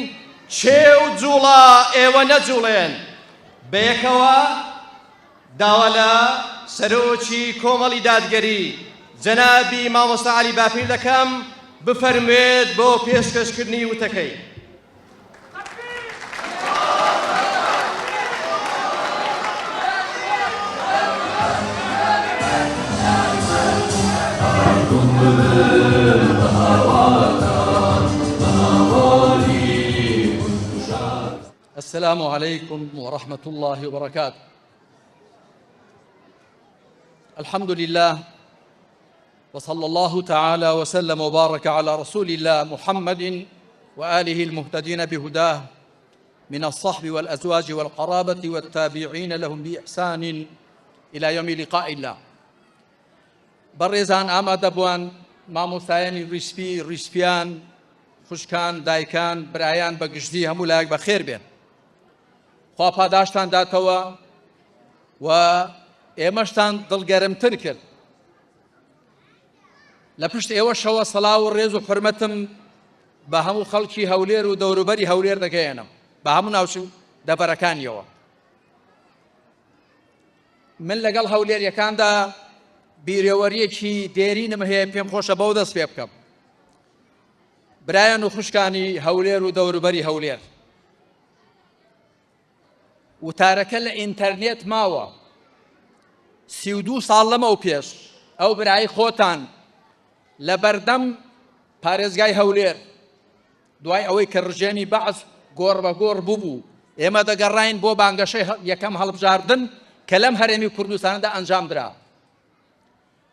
چێ و جوڵە ئێوە نەجوڵێن. بەیەکەوە داوا لە سەرۆکی کۆمەڵی دادگەری جەنابی مامۆستا عەلی باپیر دەکەم بفەرموێت بۆ پێشکەشکردنی وتەکەی. السلام عليكم ورحمة الله وبركاته. الحمد لله وصلى الله تعالى وسلم وبارك على رسول الله محمد وآله المهتدين بهداه من الصحب والأزواج والقرابة والتابعين لهم بإحسان إلى يوم لقاء الله. بەڕێزان ئامادە بووان مامۆستایانی ڕیسپیان خوشکان دایکان برایان بە گشتی هەموو لایەک بە خێر بێن خوا پاداشتان داتەوە و ئێمەشتان دڵگەرمتر کرد لە پشت ئێوە شەوە سەڵاو و ڕێز و حورمەتم بە هەموو خەڵکی هەولێر و دەوروبەری هەولێر دەگەیەنم بە هەموو ناوچ و دەبەرەکانیەوە من لەگەڵ هەولێریەکاندا بیرێوەریەکی دێرینم هەیە پێم خۆشە بەو دەست پێ بکەم برایان و خوشکانی هەولێر و دەوروبەری هەولێر وتارەکە لە ئینتەرنێت ماوە 32 ساڵ لەمەو پێش ئەو برایی خۆتان لە بەردەم پارێزگای هەولێر دوای ئەوەی کە ڕژێنی بەعز گۆڕ بە گۆڕ بوو ئێمە دەگەڕاین بۆ بانگەشەی یەکەم هەڵبژاردن کە لەم هەرێمی کوردستاندا ئەنجام درا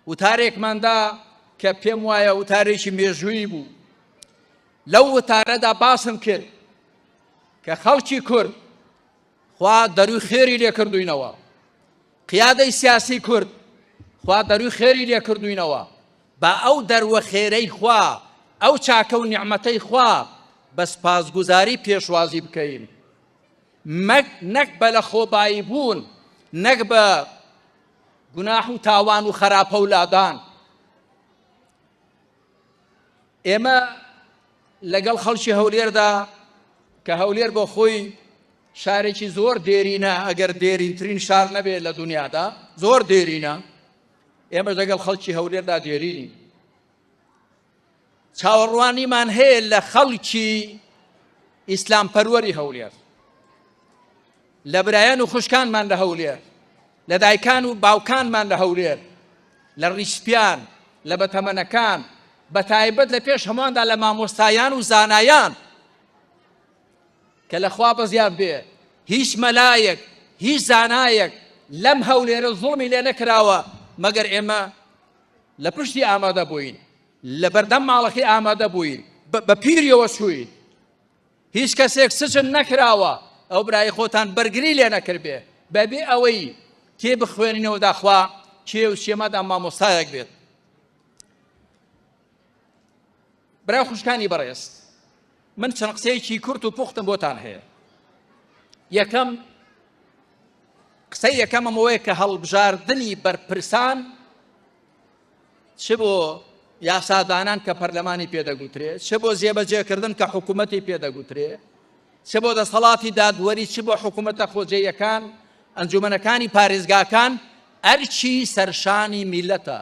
وتارێکماندا کە پێم وایە وتارێکی مێژووی بوو لەو وتارەدا باسم کرد کە خەڵکی کورد خوا دەروی خێری لێ کردوینەوە قیادەی سیاسی کورد خوا دەروی خێری لێ کردوینەوە با ئەو دەروە خێرەی خوا ئەو چاکە و نیعمەتەی خوا بە سپاسگوزاری پێشوازی بکەین نەک بە لە خۆبایی بوون نەک بە گوناح و تاوان و خراپە و لادان ئێمە لەگەڵ خەڵکی هەولێردا کە هەولێر بۆ خۆی شارێکی زۆر دێرینە ئەگەر دێرینترین شار نەبێت لە دنیادا زۆر دێرینە ئێمە لەگەڵ خەڵکی هەولێردا دێرینی چاوەڕوانیمان هەیە لە خەڵکی ئیسلام پەروەری هەولێر لە برایان و خوشکانمان لە هەولێر لە دایکان و باوکانمان لە هەولێر لە ڕیسپیان لە بەتەمەنەکان بە تایبەت لە پێش هەموواندا لە مامۆستایان و زانایان کە لەخوا بەزیان بێ هیچ مەلایەک هیچ زانایەک لەم هەولێرە زوڵمی لێ نەکراوە مەگەر ئێمە لە پشتی ئامادە بووین لە بەردەم ماڵەکەی ئامادە بووین بە پیریەوە چووین هیچ کەسێک سچن نەکراوە ئەو برای خۆتان بەرگری لێ نەکرد بێ بەبێ ئەوەی تێ بخوێنینەوە داخوا کێ و شێمەدا مامۆستایەک بێت برای خوشکانی بەڕێز من چەند قسەیەکی کورت و پوختم بۆتان هەیە یەکەم قسەی یەکەم ئەمەوەیە کە هەڵبژاردنی بەرپرسان چ بۆ یاسادانان کە پەرلەمانی پێدەگوترێت چ بۆ جێبەجێکردن کە حکوومەتی پێدەگوترێت چ بۆ دەسەڵاتی دادوەری چ بۆ حکوومەتە خۆجێیەکان ئەنجومەنەکانی پارێزگاکان ئەرچی سەرشانی میلەتە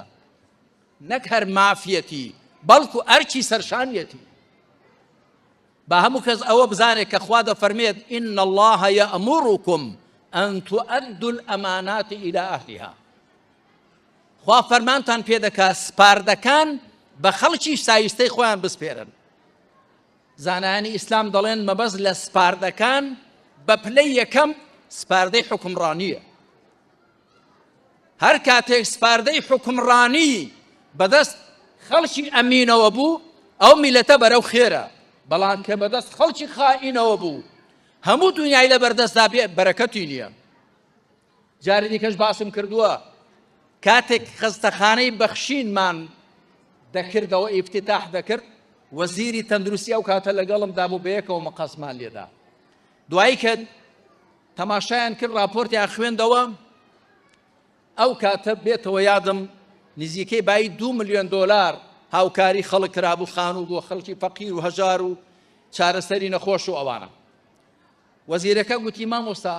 نەک هەر مافیەتی بەڵکو ئەرچی سەرشانیەتی با هەموو کەس ئەوە بزانێت کە خوا دەفەرمێت ئین الله یەئموڕکم ئەن تؤەدوا الئەمانات ئیلی ئەهلیها خوا فەرمانتان پێ دەکات سپاردەکان بە خەڵکی شایستەی خۆیان بسپێرن زانایانی ئیسلام دەڵێن مەبەست لە سپاردەکان بە پلەی یەکەم سپاردەی حکمڕانیە هەر کاتێک سپاردەی حکمڕانی بەدەست خەڵکی ئەمینەوە بوو ئەو میلەتە بەرەو خێرە بەڵام کە بەدەست خەڵکی خائینەوە بوو هەموو دنیای لە بەردەستدا بێ بەرەکەتی نییە جارێ دیکەش باسم کردووە کاتێک خەستەخانەی بەخشینمان دەکردەوە ئیفتتاح دەکرد وەزیری تەندروستی ئەو کاتە لەگەڵمدا بوو بەیەکەوە مەقەسمان لێدا دوایی کە تەماشایان کرد راپۆرتیان خوێندەوە ئەو کاتە بێتەوە یادم نزیکەی بای 2 ملیۆن دۆلار هاوکاری خەڵک کرابوو خانوو بۆ خەڵکی فەقیر و هەژار و چارەسەری نەخۆش و ئەوانە وەزیرەکە گوتی مامۆستا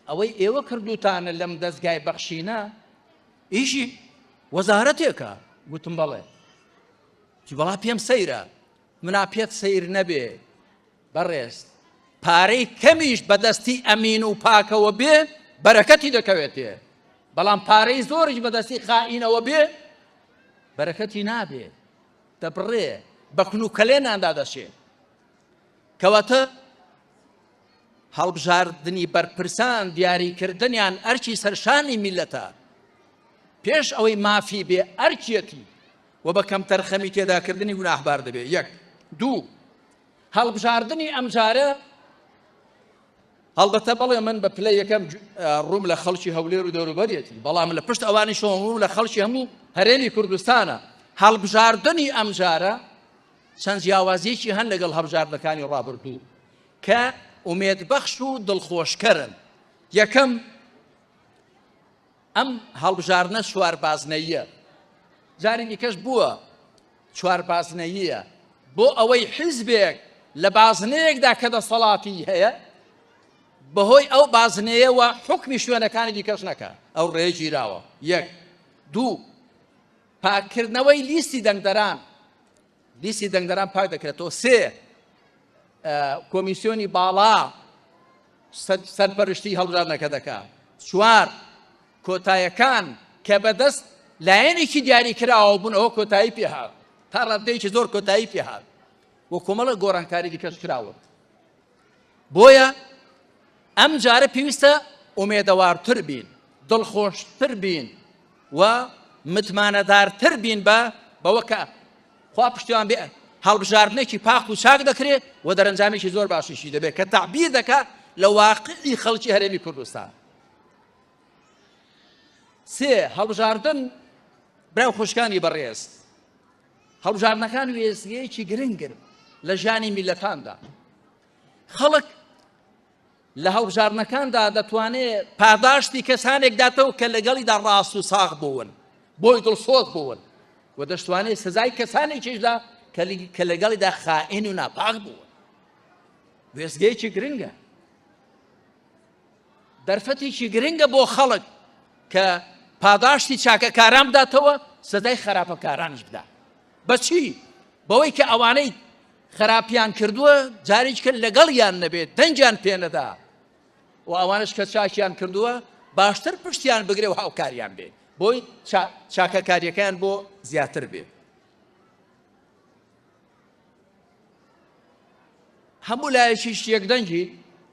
ئەوەی ئێوە کردوتانە لەم دەستگای بەخشینە ئیشی وەزارەتێکە گوتم بەڵێ بەڵا پێم سەیرە منا پێت سەیر نەبێ بەڕێست پارەی کەمیش بەدەستی ئەمین و پاکەوە بێ بەرەکەتی دەکەوێتێ بەڵام پارەی زۆرش بەدەستی خائینەوە بێ بەرەکەتی نابێ دەبڕێ بە کنوکەلێناندا دەشێت کەواتە هەڵبژاردنی بەرپرسان دیاریکردنیان ئەرچی سەرشانی میلەتە پێش ئەوەی مافی بێ ئەرچیەتی و بە کەم تەرخەمی تێداکردنی گوناحبار دەبێت 1 2 هەڵبژاردنی ئەمجارە هەڵبەتە بەڵێ من بە پلەی یەکەم ڕووم لە خەڵکی هەولێر و دەوروبەرێتی بەڵام لە پشت ئەوانی شۆم ڕووم لە خەڵکی هەموو هەرێمی کوردستانە هەڵبژاردننی ئەم جارە چەند جیاوازیەکی هەن لەگەڵ هەڵبژاردنەکانی ڕابردوو کە ئومێدبەخش و دڵخۆشکەرن. یەکەم ئەم هەڵبژاردنە چواربازنەییە، جاری دیکەش بووە چواربازنەییە بۆ ئەوەی حیزبێک لە بازنەیەکدا کە دەسەڵاتی هەیە بەهۆی ئەو بازنەیەوە حکمی شوێنەکانی دیکەش نەکە. ئەو ڕێی گیراوە. یەک. دوو، پاکردنەوەی لیستی دەنگدەران، لیستی دەنگدەران پاک دەکرێتەوە. سێ، کۆمیسیۆنی باڵا سەرپەرشتی هەڵبژاردنەکە دەکات. چوار، کۆتاییەکان کە بەدەست لایەنێکی دیاری کراوە بوون ئەوە کۆتایی پێهات، تا ڕادەیەکی زۆر کۆتایی پێهات و کۆمەڵە گۆڕانکاری دیکەش کراوە. بۆیە ئەم جارە پێویستە ئومێدەوارتر بین، دڵخۆشتر بین و متمانەدارتر بین بەوە کە خوا پشتیوان بێ هەڵبژاردنێکی پاک و چاک دەکرێت و دەرەنجامێکی زۆر باشیشی دەبێت کە تعبیر دەکات لە واقعی خەڵکی هەرێمی کوردستان. سێ، هەڵبژاردن براو خوشکانی بەڕێز، هەڵبژاردنەکان وێستگەیەکی گرنگن لە ژیانی میلەتاندا. خەڵک لە هەڵبژاردنەکاندا دەتوانێت پاداشتی کەسانێک داتەوە کە لەگەڵیدا ڕاست و ساغ بوون، بۆی دڵسۆز بوون و دەشتوانێت سزای کەسانێکیشدا کە لەگەڵیدا خائین و ناپاک بوون. وێستگەیەکی گرنگە، دەرفەتێکی گرنگە بۆ خەڵک کە پاداشتی چاکەکاران بداتەوە سزای خراپەکارانش بدا. بەچی؟ بەوەی کە ئەوانەی خراپیان کردووە جارێک کرد لەگەڵیان نەبێت، دەنجیان پێ نەدا و ئەوانش کە چاکیان کردووە باشتر پشتیان بگرێ و هاوکاریان بێ بۆی چاکەکاریەکەیان بۆ زیاتر بێ. هەموو لایەکیش یەکدەنگی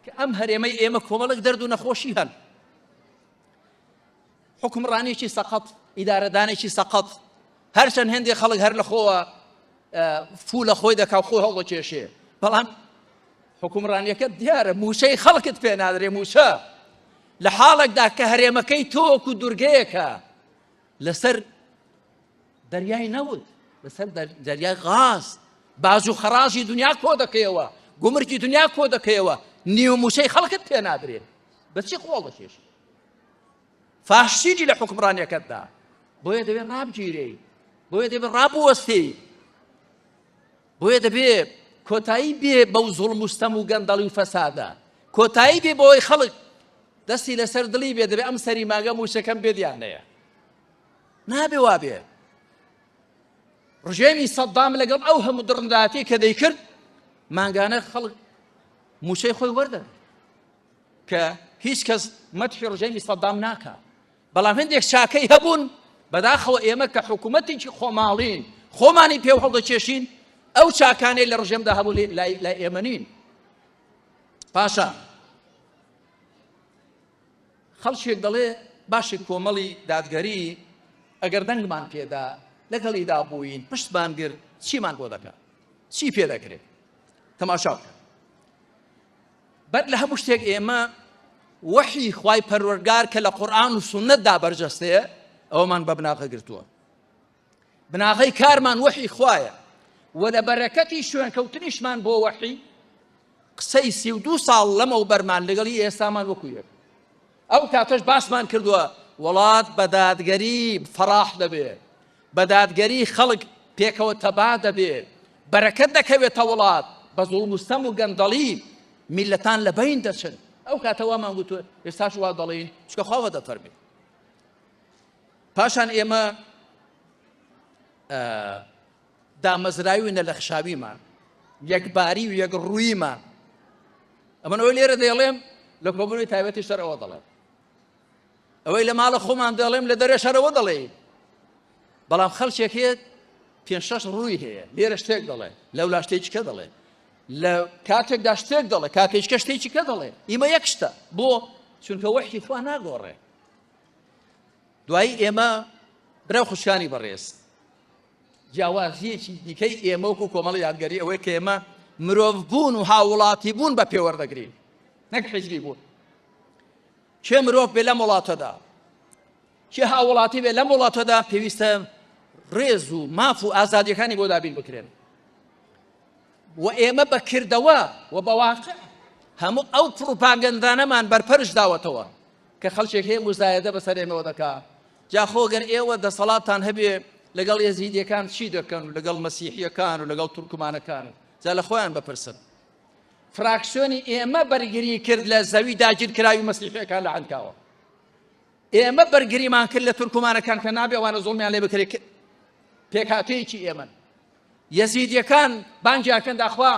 کە ئەم هەرێمەی ئێمە کۆمەڵک دەرد و نەخۆشی هەن. حکمڕانێکی سەقەت، ئیدارەدانێکی سەقەت، هەرچەند هێندێک خەڵک هەر لە خۆوە فوو لە خۆی دەکا و خۆی هەڵدەکێشێ، بەڵام حکمڕانیەکە دیارە موشەی خەڵکت پێ نادرێ. موشە لە حاڵێکدا کە هەرێمەکەی تۆک و دورگەیەکە لەسەر دەریای نەوت، لەسەر دەریای غاز، باز و خەڕاژی دنیا کۆ دەکەیەوە، گومرکی دنیا کۆ دەکەیەوە، نیو موشەی خەڵکت پێ نادرێ. بەچی خۆڵ دەکێشی؟ فاشیدی لە حکمڕانیەکەتدا. بۆیە دەبێت ڕابگیرێ، بۆیە دەبێت ڕابوەستێ، بۆیە دەبێت کۆتایی بێ بەو زوڵم و ستەم و گەندەڵی و فەسادە، کۆتایی بێ بۆی خەڵک دەستی لەسەر دڵی بێ. دەبێت ئەم سەری ماگە موشەکەم بێدیان نەیە، نابێ وابێ. ڕژێمی سەدام لەگەڵ ئەو هەموو دڕنداتی کە دەیکرد مانگانە خەڵک موشەی خۆی وەردە کە هیچ کەس مەدحی ڕژێمی سەدام ناکە. بەڵام هەندێک چاکەی هەبوون بەداخەوە ئێمە کە حکوومەتێکی خۆماڵین، خۆمانی پێ هەڵدەکێشین، ئەو چاکانەی لە ڕژێمدا هەبوو لای ئێمە نین. پاشا خەڵکێک دەڵێ باشی کۆمەڵی دادگەری ئەگەر دەنگمان پێدا لەگەڵیدا بووین پشتمان گر چیمان بۆ دەکات؟ چی پێ دەکرێت؟ تەماشا بکە. بەر لە هەموو شتێک ئێمە وحی خوای پەروەردگار کە لە قورئان و سونەتدا بەرجەستەیە ئەومان بە بناغە گرتووە. بناغەی کارمان وحی خوایە و لە بەرەکەتی شوێنکەوتنیشمان بۆ وحی قسەی 32 ساڵ لەمە و بەرمان لەگەڵی ئێستامان وەکو یەک. ئەو کاتەش باسمان کردووە وڵات بە دادگەری فەراح دەبێت، بە دادگەری خەڵک پێکەوە تەبا دەبێت، بەرەکەت دەکەوێتە وڵات، بە زوڵم و ستەم و گەندەڵی میلەتان لە بەین دەچن. ئەو کاتەوامان گوتووە ئێستاش وا دەڵێن چکە خواوە دەفەرمێت. پاشان ئێمە دامەزراوی نەلەخشاویمان، یەکباری و یەکڕوویمان، ئەمە ئەوەی لێرە دەڵێم لە کۆبوونەوەی تایبەتی شەرەوە دەڵێم، ئەوەی لە ماڵە خۆمان دەڵێم لە دەرێ شەرەوە دەڵێ. بەڵام خەڵکێک هەیە 5-6 ڕووی هەیە، لێرە شتێک دەڵێ، لەولا شتێکیکە دەڵێ، لە کاتێکدا شتێک دەڵێ، کاتێکیکە شتێکیکە دەڵێ. ئیمە یەک شتە بۆ چونکە وحی خوا ناگۆڕێ. دوایی ئێمە برا خوشکانی بەڕێز جیاوازیەکی دیکەی ئێمە وەکو کۆمەڵی یادگەری ئەوەی کە ئێمە مرۆڤ بوون و هاوڵاتی بوون بە پێوەردەگرین. نەک حیزبی بوون چێ مرۆڤ بێ لەم وڵاتەدا چێ هاوڵاتی بێ لەم وڵاتەدا پێویستە ڕێز و ماف و ئازادیەکانی بۆ دابین بکرێن و ئێمە بەکردەوە و بەواقع هەموو ئەو پروپاگەندانەمان بەرپەرش داوەتەوە کە خەڵکێک هەیە مزایەدە بەسەر ئێمەوە دەکا جاخۆ گەر ئێوە دەسەڵاتان هەبێ لەگەڵ یەزیدیەکان چی دەکەن و لەگەڵ مەسیحیەکان و لەگەڵ تورکمانەکان جا لە خۆیان بپرسن فراکسیۆنی ئێمە بەرگری کرد لە زەوی داگیرکراوی مەسیحیەکان لە عەنکاوە ئێمە بەرگریمان کرد لە تورکمانەکان کە نابێ ئەوانە زوڵمیان لێ بکرێت پێکهاتەیەکی ئێمەن یەزیدیەکان بانگیاکەن داخوا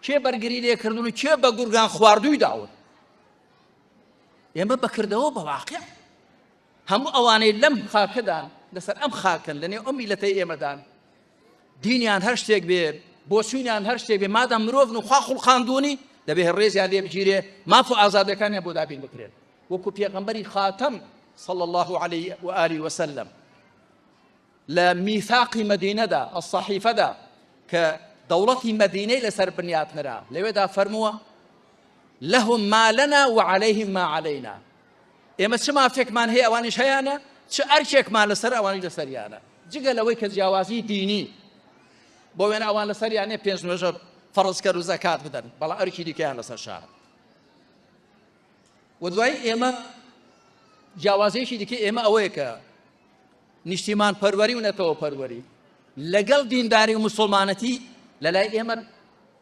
کێ بەرگری لێکردن و کێ بە گورگان خواردووی داون ئێمە بەکردەوە بە واقع هەموو ئەوانەی لەم خاکەدان لەسەر ئەم خاکن لەنێو ئەم میلەتەی ئێمەدان دینیان هەر شتێک بێ بۆچوونیان هەر شتێک بێ مادام مرۆڤن و خوا خوڵقاندوونی دەبێ ڕێزیان لێ بگیرێ ماف و ئازادەکانیان بۆ دابین بکرێن وەکو پێغەمبەری خاتەم صلى الله عليه وآله وسلم لە میثاقی مەدینەدا الصحیفەدا کە دەوڵەتی مەدینەی لەسەر بنیاتنرا لەوێدا فەرمووە لهم ما لنا وعليهم ما علينا ئێمە چ مافێکمان هەیە ئەوانیش هەیانە چ ئەرکێکمان لەسەر ئەوانی لەسەریانە جگە لەوەی کە جیاوازی دینی بۆ وێنە ئەوان لەسەریانێ پێنج نوێژە فەڕزکەر و زەکات بدەن بەڵام ئەرکی دیکەیان لەسەر شار و دوای ئێمە جیاوازیەکی دیکە ئێمە ئەوەیە کە نیشتیمان پەروەری و نەتەوە پەروەری لەگەڵ دینداری و موسڵمانەتی لەلای ئێمە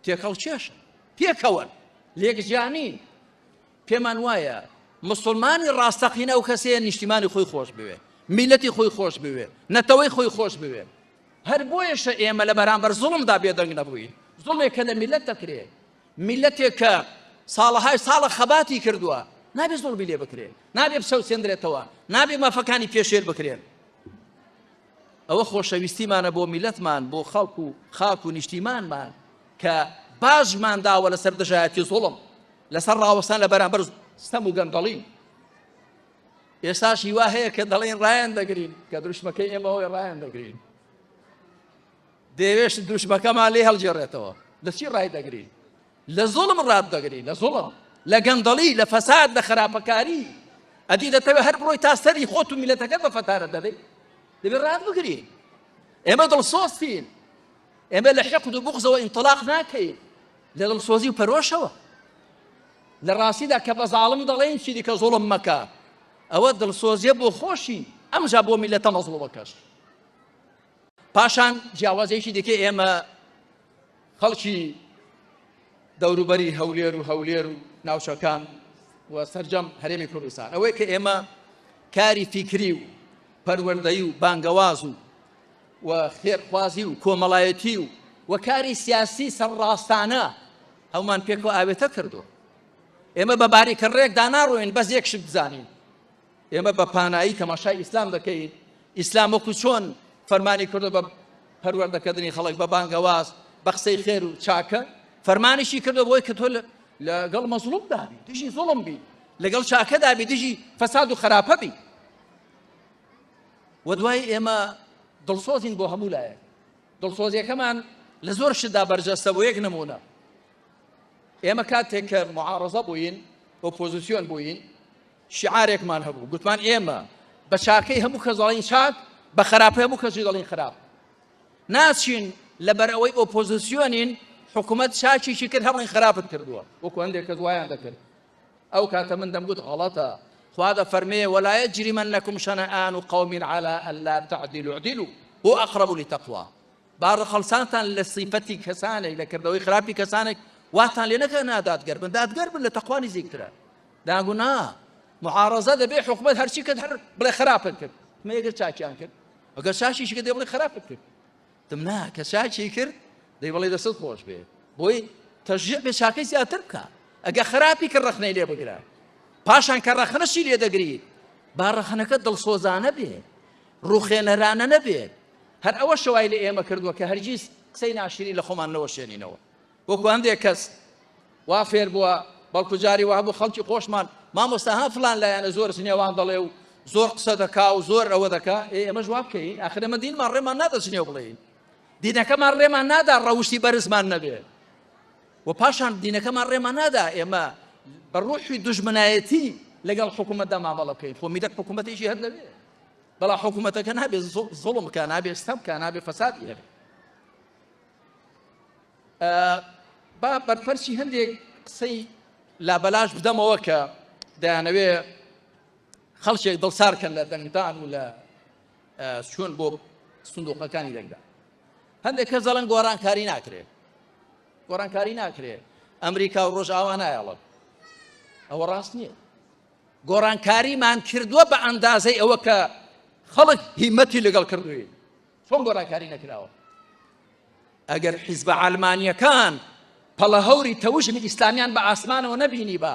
تێکەڵ چێشن پێکەوەن لێکجیانین پێمان وایە مسلمانی ڕاستەقینە و کەسەیە نیشتیمانی خۆی خۆش بوێ میلەتی خۆی خۆش بوێ نەتەوەی خۆی خۆش بوێ هەر بۆیەشە ئێمە لە بەرامبەر زوڵمدا بێدەنگ نەبووین زوڵمێک کە لە میلەت دەکرێت میلەتێک کە ساڵەهای ساڵە خەباتی کردووە نابێ زوڵمی لێ بکرێت نابێ بسەوسێندرێتەوە نابێ مافەکانی پێشێر بکرێن ئەوە خۆشەویستیمانە بۆ میلەتمان بۆ خەڵک و خاک و نیشتیمانمان کە باشمان داوە لەسەر دژایەتی زوڵم لەسەر ڕاوەستان لە بەرامبەر ستەم و گەندەڵی ئێستاشی وا هەیە کە دەڵێن ڕایان دەگرین کە دروشمەکەی ئێمەوەی ڕایان دەگرین دەیەوێت دروشمەکەمان لێ هەڵگێڕێتەوە لە چی ڕای دەگرین لە زوڵم ڕات دەگرین لە زوڵم لە گەندەڵی لە فەساد لە خراپەکاری ئەدی دەتەوێت هەر بڕۆی تاستەری خۆت و میلەتەکەت بە فەتارە دەدەی دەبێت ڕات بگرین ئێمە دڵسۆزین ئێمە لە حەقد و بوغزەوە ئینطلاق ناکەین لە دڵسۆزی و پەرۆشەوە لە ڕاستیدا کە بە زاڵم دەڵێن چی دیکە زوڵم مەکە ئەوە دڵسۆزیە بۆ خۆشی ئەمجا بۆ میلەتە مەزڵومەکەش پاشان جیاوازێکی دیکە ئێمە خەڵکی دەوروبەری هەولێر و ناوچەکان و سەرجەم هەرێمی کوردستان ئەوەی کە ئێمە کاری فیکری و پەروەردەیی و بانگەواز و خێرخوازی و کۆمەڵایەتی و کاری سیاسی سەرڕاستانە هەومان پێکەوە ئاوێتە کردو ئێمە بە باریکەڕێکدا ناڕۆین بەس یەک شت بزانین ئێمە بە پانایی تەماشای ئیسلام دەکەین ئیسلام وەکو چۆن فەرمانی کردو بە پەروەردەکردنی خەڵک بە بانگەواز بە قسەی خێر و چاکە فەرمانیشی کردو بۆی کە تۆ لەگەڵ مەزلوم دابی دژی زوڵم بی لەگەڵ چاکە دابی دژی فەساد و خراپە بی و دوای ئێمە دڵسۆزین بۆ هەموو لایەک دڵسۆزیەکەمان لە زۆر شتدا بەرجەستە بۆ یەک نمونە ئێمە کاتێک کە معارەزە بووین ئۆپۆزیسیۆن بووین شیعارێکمان هەبوو گوتمان ئێمە بە چاکەی هەموو کەس دەڵێن چاک بە خراپەی هەموو کەسی دەڵێن خراپ ناچین لەبەر ئەوەی ئۆپۆزیسیۆنین حکوومەت چاکیشی کرد هەڵێن خراپت کردووە وەکو هەندێک کەس وایان دەکرد ئەو کاتە من دەمگوت غەڵەتە خوا دەفەرمێ ولا يجرمنكم شنآن قوم على ألا تعدلوا اعدلوا هو أقرب للتقوى بار خلصانتان لصفەتی کەسانێک لە کردەوەی خراپی کەسانێک واتان لێ نەکە نادادگەربن دادگەربن لە تەقوا نزیکترە داگو نا معارەزە دەبێ حکومەت هەرچی کرد هەر بڵێ خراپت کرد مە ئەگەر چاکیان کرد ئەگەر چاکیشی کرد دەی بڵێ خراپت کرد دم نا کە چاکی کرد دەی بڵێ دەستت خۆش بێ بۆی تەشجیع بێ چاکەی زیاتر بکە ئەگەر خراپی کرد ڕەخنەی لێ بگرە پاشان کە ڕەخنەشی لێ دەگری با ڕەخنەکە دڵسۆزانە بێ ڕووخێنەرانە نەبێت هەر ئەوە شەوای لە ئێمە کردووە کە هەرگیز قسەی ناشری لە خۆمان نەوەشێنینەوە وەکو هەندێک کەس وا فێر بووە بەڵکو جاری وا بوو خەڵکی خۆشمان مامۆستاها فلان لایەنە زۆر سنێوان دەڵێ و زۆر قسە دەکا و زۆر ئەوە دەکا ئێمە جواب بکەین ئاخر ئێمە دینمان ڕێمان نادا سنێو بڵێین دینەکەمان ڕێمان نادا ڕەوشی بەرزمان نەبێت و پاشان دینەکەمان ڕێمان نادا ئێمە بەڕوحی دوژمنایەتی لەگەڵ حکوومەتدا مامەڵە بکەین خۆ میدەک حکوومەتێکی هەر لەبێ بەڵام حکوومەتەکە نابێ زوڵمکە نابێ ستەمکە نابێ فەسادی هەبێ با بەرپەرچی هەندێک قسەی لابەلاش بدەمەوە کە دەیانەوێ خەڵکێک دڵسارکەن لە دەنگدان و لە چۆن بۆ سندوقەکانی دەنگدا هەندێک کەس دەڵێن گۆڕانکاری ناکرێت گۆڕانکاری ناکرێت ئەمریکا و ڕۆژئاوا نایەڵێت ئەوە ڕاست نییە گۆڕانکاریمان کردووە بە ئەندازەی ئەوە کە خەڵک هیمەتی لەگەڵ کردووی چۆن گۆڕانکاری نەکراوە ئەگەر حیزبە ئالمانیەکان پەڵە هەوری تەوژمی ئیسلامیان بە ئاسمانەوە نەبینی بە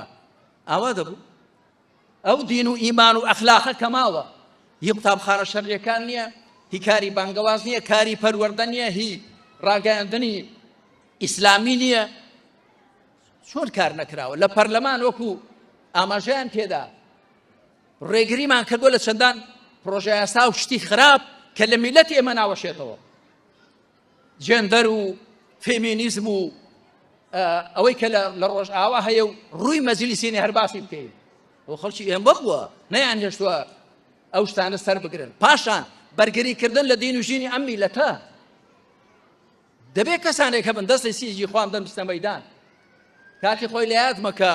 ئاوا دەبوو ئەو دین و ئیمان و ئەخلاقە کەماوە هی قوتابخانە شەڕیەکان نییە هی کاری بانگەواز نییە کاری پەروەردە نییە هی ڕاگەیاندنی ئیسلامی نییە چۆن کار نەکراوە لە پەرلەمان وەکو ئاماژەیان تێدا ڕێگریمان کردووە لە چەندان پرۆژە یاسا و شتی خراپ کە لە میلەتی ئێمە ناوەشێتەوە جێندەر و فێمینیزم و ئەوەی کە لە ڕۆژئاوا هەیە و ڕووی مەجلیسینی هەر باسی بکەین بۆ خەڵکی ئێمە بخوە نەیان هێشتووە ئەو شتانە سەر بگرن پاشان بەرگریکردن لە دین و ژینی ئەم میلەتە دەبێت کەسانێک هەبن دەستی سیجی خوام دەم بستە مەیدان کاتی خۆی لە یادمە کە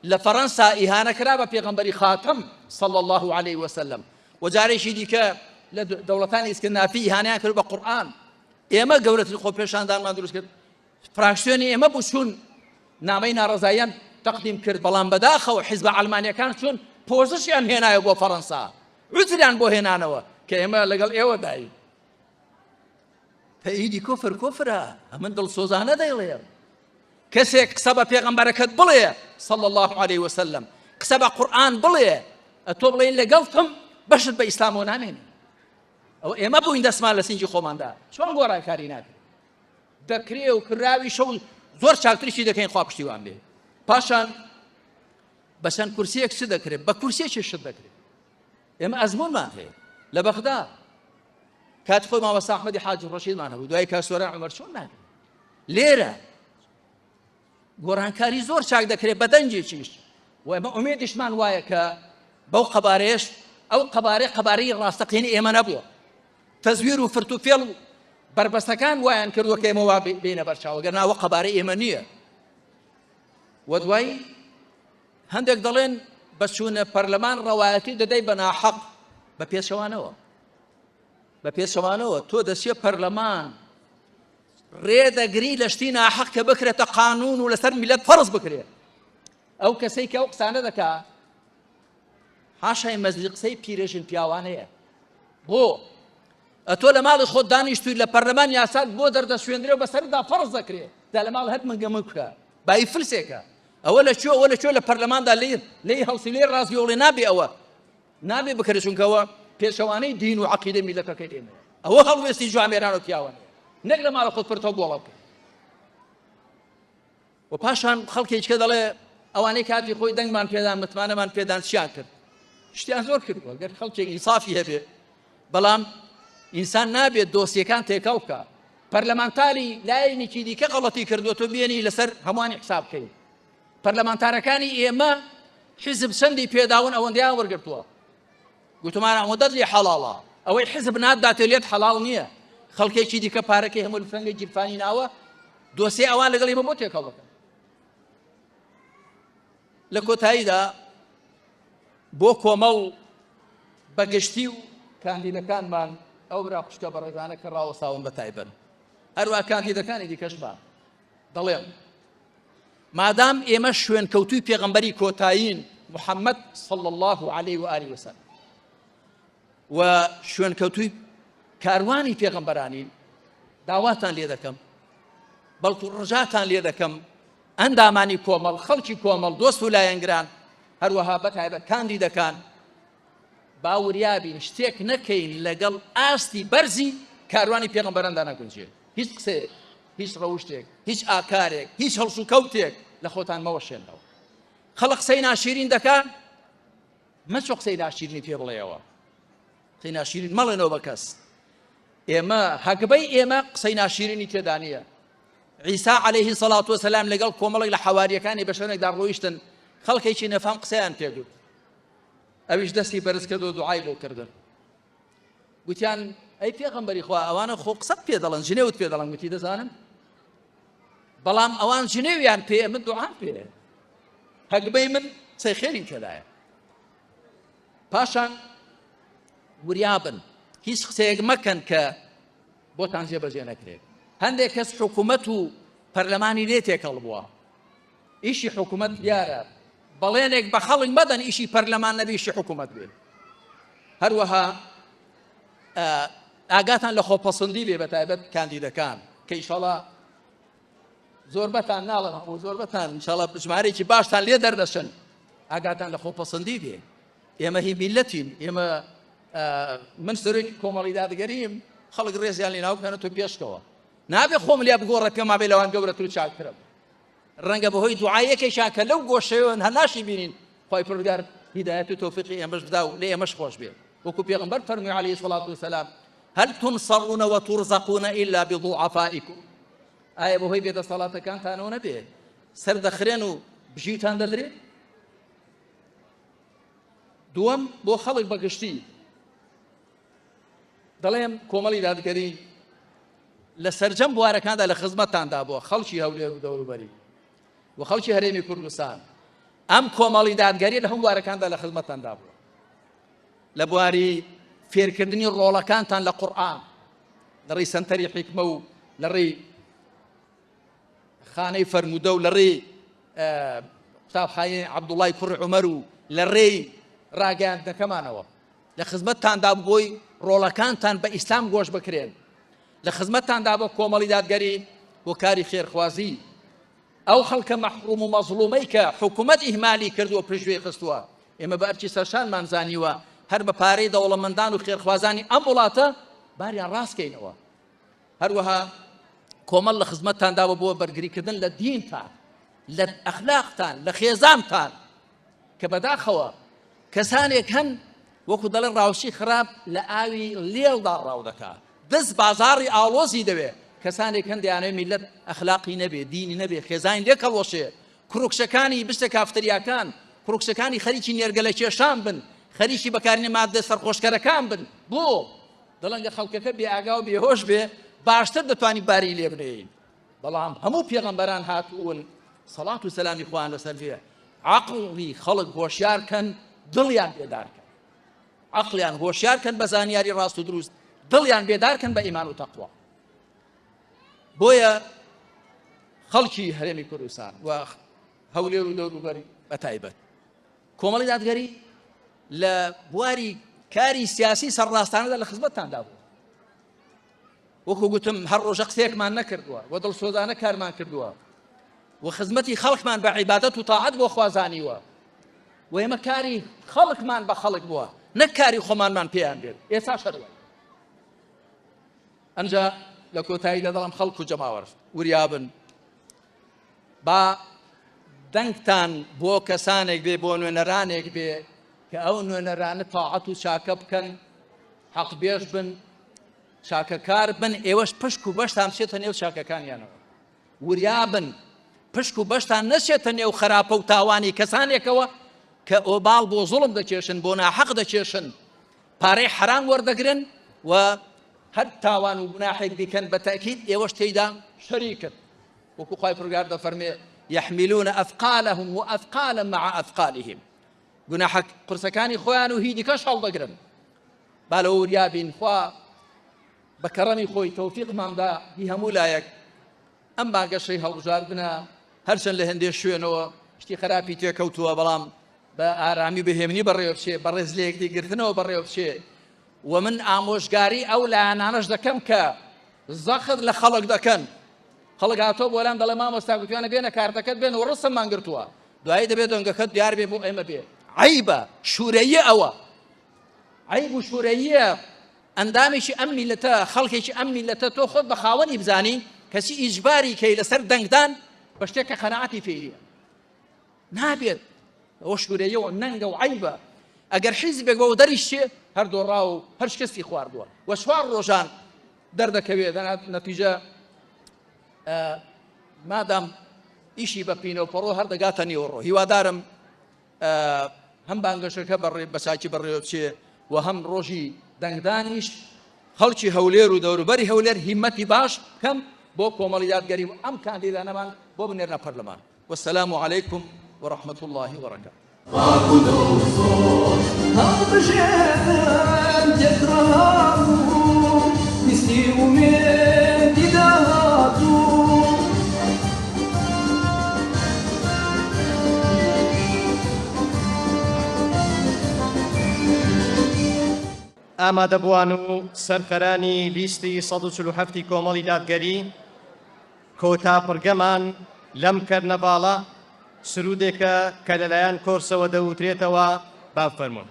لە فەڕەنسا ئیهانەکرا بە پێغەمبەری خاتەم صلی الله عليه وسلم و جارێکی دیکە لە دەوڵەتانی ئیسکەندینافی ئیهانەیان کرد بە قورئان ئێمە گەورەترین خۆپێشاندانمان دروست کرد فراکسیۆنی ئێمە بوو چون نامەی ناڕەزاییان تەقدیم کرد بەڵام بەداخەوە حیزبە ئەڵمانیەکان چون پۆزیشیان هێنایە بۆ فەڕەنسا عوزریان بۆ هێنانەوە کە ئێمە لەگەڵ ئێوە داین تەئیدی کۆفر کۆفرە ئەمن دڵسۆزانە دەیڵێ کەسێک قسە بە پێغەمبەرەکەت بڵێ صلی الله عليه وسلم قسە بە قورئان بڵێ ئەتۆ بڵێن لەگەڵتم بەشت بە ئیسلامەوە نامێنێ ئەو ئێمە بووین دەستمان لە سینجی خۆماندا چۆن گۆڕانکاری ناکرێت دەکرێ و کراوی شەو زۆر چاکتریشی دەکەین خوا پشتیوان بێ پاشان بەچەند کورسیەک چ دەکرێت بە کورسیەکی شت دەکرێت ئێمە ئەزمونمان هەیە لە بەغدا کاتی خۆی مامۆستا ئەحمەدی حاجی ڕەشیدمان هەبوو دوای کاسۆران عومەر چۆن ناکرێت لێرە گۆڕانکاری زۆر چاک دەکرێت بە دەنجێکیش و ئێمە ئومێدیشمان وایە کە بەو قەبارەیەش ئەو قەبارەی ڕاستەقینی ئێمە نەبووە تەزویر و فرتوفێڵ و بربەستەکان وایان کردووە کە ئێمە وا بینە بەرچاوە گەرناوە قەبارەی ئێمە نییە و دوای هەندێک دەڵێن بە چوونە پەرلەمان ڕەوایەتی دەدەی بە ناحەق بە پێچەوانەوە تۆ دەچێ پەرلەمان ڕێدەگری لە شتی ناحەق کە بکرێتە قانون و لەسەر میلەت فەرز بکرێت ئەو کەسەی کە ئەو قسانە دەکا حاشای مەزلی قسەی پیرێژن پیاوانەیە بۆ ئەتۆ لە ماڵی خۆت دانیشتووی لە پەرلەمان یاسات بۆ دەردەشوێنرێ و بەسەردا فەرز دەکرێت دا لە ماڵ هەر منگەمە بکە بای فلسێکە ئەوە لە کوێ لە پەرلەماندا لێی هەڵسی لێ ڕازگۆڵێ نابێ ئەوە نابێ بکرێت چونکەوە پێشەوانەی دین و عەقیدە میلەتەکەی ئێمە ئەوە هەڵوێستی جوامێران و پیاوانە نەک لە ماڵە خۆت پرتەوە گۆڵە بکە و پاشان خەڵکێککە دەڵێ ئەوانەی کاتی خۆی دەنگمان پێدان متمانەمان پێدان چیان کرد شتیان زۆر کردووە گەر خەڵکێک ئینسافی هەبێ بەڵام ئینسان نابێت دۆسیەکان تێکەڵ بکە پەرلەمانتاری لایەنێکی دیکە غەڵەتی کردووە تۆ بێنی لەسەر هەمووانی حساب بکەین پەرلەمانتارەکانی ئێمە حیزب چەندی پێداون ئەوەندەیان وەرگرتووە گوتمان ئەوەندەت لێ حەڵاڵە ئەوەی حیزب ناداتێ لێت حەڵاڵ نییە خەڵکێکی دیکە پارەکەی هەموو لە فەنگە جیرفانی ناوە دۆسیە ئەوان لەگەڵ ئێمە بۆ تێکەڵ بکەن لە کۆتاییدا بۆ کۆمەڵ بەگشتی و کاندیدەکانمان ئەو برا خوشکە بەڕێزانە کە ڕاوەساون بە تایبەت هەروە کاندیدەکانی دیکەش بە دەڵێم مادام ئێمە شوێن کەوتووی پێغەمبەری کۆتایین محەممەد صلی الله عليه وآله وسلم و شوێن کەوتووی کاروانی پێغەمبەرانین داواتان لێ دەکەم بەڵکو ڕژاتان لێ دەکەم ئەندامانی کۆمەڵ خەڵکی کۆمەڵ دۆست و لایەنگران هەروەها بەتایبەت کاندیدەکان باوریابین شتێک نەکەین لەگەڵ ئاستی بەرزی کاروانی پێغەمبەراندا نەگونجێت هیچ قسەیەک هیچ ڕەوشتێک هیچ ئاکارێک هیچ هەڵس و کەوتێک لە خۆتان مەوەشێنەوە خەڵق قسەی ناشیرین دەکات مەچۆ قسەی ناشیرینی پێ بڵێەوە قسەی ناشیرین مەڵێنەوە بە کەس ئێمە هەگبەی ئێمە قسەی ناشیرینی تێدا نییە عیسا عەلەیهی سەڵات وەسەلام لەگەڵ کۆمەڵێک لە حەواریەکانی بە شوێنێکدا ڕۆیشتن خەڵکێکی نەفام قسەیان پێگوت ئەویش دەستی بەرز کرد و دوعای بۆ کردن گوتیان ئەی پێغەمبەری خوا ئەوانە خۆ قسەت پێ دەڵێن ژنێوت پێ دەڵێن گوتی دەزانم بەڵام ئەوان ژنێویان پێ من دوعام پێ هەگبەی من قسەی خێری تێدایە پاشان وریابن هیچ قسەیەک مەکەن کە بۆتان جێبەجێ نەکرێت هەندێک کەس حکوومەت و پەرلەمانی لێ تێکەڵ بووە ئیشی حکوومەت دیارە بەڵێنێک بە خەڵک مەدەن ئیشی پەرلەمان نەبێ ئیشی حکوومەت بێت هەروەها ئاگاتان لە خۆپەسەندی بێ بەتایبەت کاندیدەکان کە ئینشاڵڵا زۆربەتان ناڵن و زۆربەتان ئینشاڵڵا ژمارەیەکی باشتان لێ دەردەچن ئاگاتان لە خۆپەسەندی بێ ئێمە هی میلەتین ئێمە من سەرۆکی کۆمەڵی دادگەریم خەڵک ڕێزیان لێ ناوکەنە تۆ پێشکەوە نابێ خۆم لێ بگۆڕە پێما بێ لەوان گەورەتر و چاکترە ڕەنگە بەهۆی دوعایەکێکیان کە لەو گۆشەیەوە هەناشی بینین خۆی پروردگار هیدایەت و تۆفیقی ئێمەش بدا و لێ ئێمەش خۆش بێت وەکو پێغەمبەر فەرمووی عەلەیهی الصەڵاتو وەسەلام هەل تنصەڕون وتورزەقون ئیلا بضوعەفائیکم ئایا بەهۆی بێدەسەڵاتەکانتانەوە نەبێ سەردەخرێن و بژیتان دەدرێت دووەم بۆ خەڵک بەگشتی دەڵێم کۆمەڵی دادگەری لە سەرجەم بوارەکاندا لە خزمەتتاندا بووە خەڵکی هەولێر و دەوروبەری و خەڵکی هەرێمی کوردستان ئەم کۆمەڵی دادگەری لە هەموو بوارەکاندا لە خزمەتتاندا بووە لە بواری فێرکردنی ڕۆڵەکانتان لە قورئان لە ڕێی سەنتەری حیکمە و لە ڕێی خانەی فەرموودە و لە ڕێی قوتابخانەی عەبدوڵای کوڕی عومەر و لە ڕێی ڕاگەیاندنەکەمانەوە لە خزمەتتاندا بۆی ڕۆڵەکانتان بە ئیسلام گۆش بکرێن لە خزمەتتاندا بە کۆمەڵی دادگەری بۆ کاری خێرخوازی ئەو خەڵکە مەحروم و مەزڵومەی کە حکوومەت ئیهمالی کردووە پشتگوێی خستووە ئێمە بە ئەرچی سەرشانمان زانیوە هەر بە پارەی دەوڵەمەندان و خێرخوازانی ئەم وڵاتە باریان ڕاستکەینەوە هەروەها کۆمەڵ لە خزمەتتاندا بۆ بەرگریکردن لە دینتان لە ئەخلاقتان لە خێزانتان کە بەداخەوە کەسانێک هەن وەکو دەڵێن ڕاوچی خراپ لە ئاوی لێڵدا ڕاو دەکات دەست بازاڕی ئاڵۆزی دەوێت کەسانێک هەن دەیانەوێت میلەت ئەخلاقی نەبێ دینی نەبێ خێزانی لێکەڵۆشێ کوڕکشەکانی بستە کافتریاکان کوڕکشەکانی خەریکی نێرگە لە کێشان بن خەریکی بەکارهێنانی مادە سەرخۆشکەرەکان بن بۆ دەڵێن کە خەڵکەکە بێئاگا و بێهۆش بێ باشتر دەتوانی باری لێ بنێین بەڵام هەموو پێغەمبەران هاتوون سەڵات و سەلامی خوان لەسەر بێ عەقڵی خەڵک هۆشیارکەن دڵیان بێدارکەن عەقڵیان هۆشیارکەن بە زانیاری ڕاست و دروست دڵیان بێدارکەن بە ئیمان و تەقوا بۆیە خەڵکی هەرێمی کوردستان و هەولێر و دەوروبەری بەتایبەت کۆمەڵی دادگەری لە بواری کاری سیاسی سەرڕاستانەدا لە خزمەتتاندا بوو وەکو گوتم هەر ڕۆژە قسەیەکمان نەکردووە و دڵسۆزانە کارمان کردووە و خزمەتی خەڵکمان بە عیبادەت و تاعەت بۆ خوازانیوە و ئێمە کاری خەڵکمان بە خەڵک بووە نەک کاری خۆمانمان پێیان بێت ئێستا شەروە ئەنجا لە کۆتاییدا دەڵم خەڵک و جەماوەر وریابن با دەنگتان بۆ کەسانێک بێ بۆ نوێنەرانێک بێ کە ئەو نوێنەرانە تاعەت و چاکە بکەن حەقبێژ بن چاکەکار بن ئێوەش پشک و بەشتان بچێتە نێو چاکەکانیانەوە وریابن پشک و بەشتان نەچێتە نێو خراپە و تاوانی کەسانێکەوە کە ئۆباڵ بۆ زوڵم دەکێشن بۆ ناحەق دەکێشن پارەی حرام وەردەگرن و هەر تاوان و گوناحێک بیکەن بە تەکید ئێوەش تێیدا شەریکن وەکو خوای پروردگار دەفەرمێ يحملون أثقالهم وأثقالا مع أثقالهم گوناح قرسەکانی خۆیان و هیچ دیکەش هەڵدەگرن با لە وریابین خوا بە کەڕەمی خۆی تەوفیقماندا هی هەموو لایەک ئەم باگەشەی هەڵبژاردنە هەرچەند لە هەندێک شوێنەوە شتی خراپی تێکەوتووە بەڵام بە ئارامی بەهێمنی بەڕێوە بچێ بە ڕێز لە یەکدیگرتنەوە بەڕێوە بچێ و من ئامۆژگاری ئەو لایەنانەش دەکەم کە زەخت لە خەڵک دەکەن خەڵک هاتۆ بۆ لام دەڵێ مامۆستا گوتوانە بێنە کارتەکەت بێن و ڕستممان گرتووە دوایی دەبێت دەنگەکەت دیار بێ بۆ ئێمە بێ عیبە شوورەیە ئەوە عیب و شوورەیە ئەندامێکی ئەم میلەتە خەڵکێکی ئەم میلەتە تۆ خۆت بە خاوەنی بزانی کەسی ئیجباری کەی لەسەر دەنگدان بە شتێک کە قەناعەتی فێریە نابێت ئەوە شوورەیە و نەنگە و عیبە ئەگەر حیزبێک بەوە دەریشتێ هەر دۆڕا و هەر شکستی خواردووە و چوار ڕۆژان دەردەکەوێت دەنات نەتیجە مادام ئیشی بە پینە و پەڕۆ هەردەگاتە نیوەڕۆ هیوادارم هەم بانگەشەکە بەساکی بەڕێوە بچێ و هەم ڕۆژی دەنگدانیش خەڵکی هەولێر و دەوروبەری هەولێر هیمەتی باش کەم بۆ کۆمەڵی دادگەری و ئەم کاندیدانەمان بۆ بنێرنە پەرلەمان وەسەلام عەلەیکم ورحمة الله وبركاته. ئامادەبووان و سەرفەرانی لیستی 147 کۆمەڵی دادگەری کۆتا پڕگەمان لەم کەرنەڤاڵە سرودێکە کە لەلایەن کۆرسەوە دەوترێتەوە با فەرموون.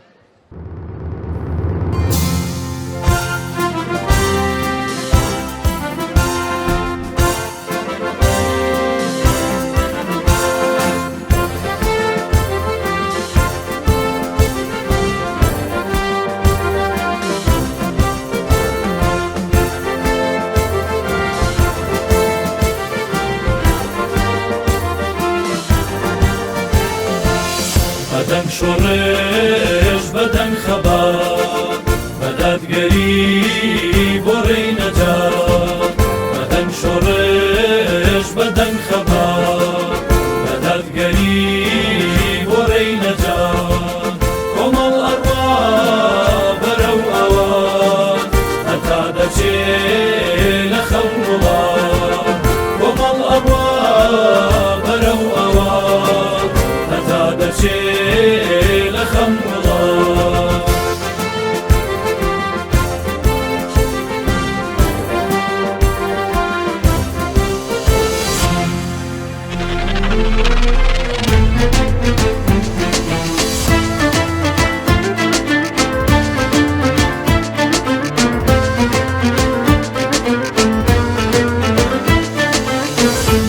بەدەنگ شۆڕش بەدەنگ خەبات بەدادگەری بۆ ڕێی نەجات بەدەنگ شۆڕش بەدەنگ خەبات بەدادگەری بۆ ڕێی نەجات کۆمەڵ ئەڕوا بەرەو ئەوان هەتا دەچێ لە خەون وڵات کۆمەڵ ئەڕوا بەرەو ئەوان هەتا دەچێ لە خەم وڵات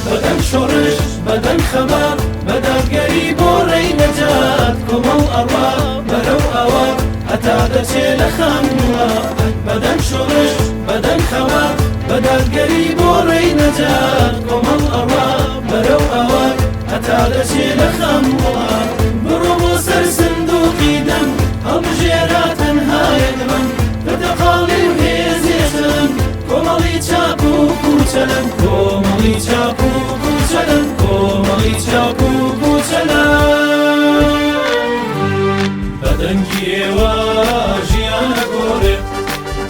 بەدەنگ شۆڕش بەدەنگ خەبات بەدادگەری بۆ ڕێی نەجات کۆمەڵ ئەڕوا بەرەو ئەوە هەتا دەچێ لە خەم وڵات بەدەنگ شۆڕش بەدەنگ خەبات بەدادگەری بۆ ڕێی نەجات کۆمەڵ ئەڕوا بەرەو ئەوە هەتا دەچێ لە خەم وڵات بڕۆ بۆ سەر سندوقی دەم هەڵبژێرا تەنهایەک من بەدەقاڵی و هێزێشم کۆمەڵی چاک و کوچەلەم کۆمەڵی چاک و کوچەلەم کۆمەڵی چاک و کوچەلەم بەدەنگی ئێوە ژیانە گۆڕێ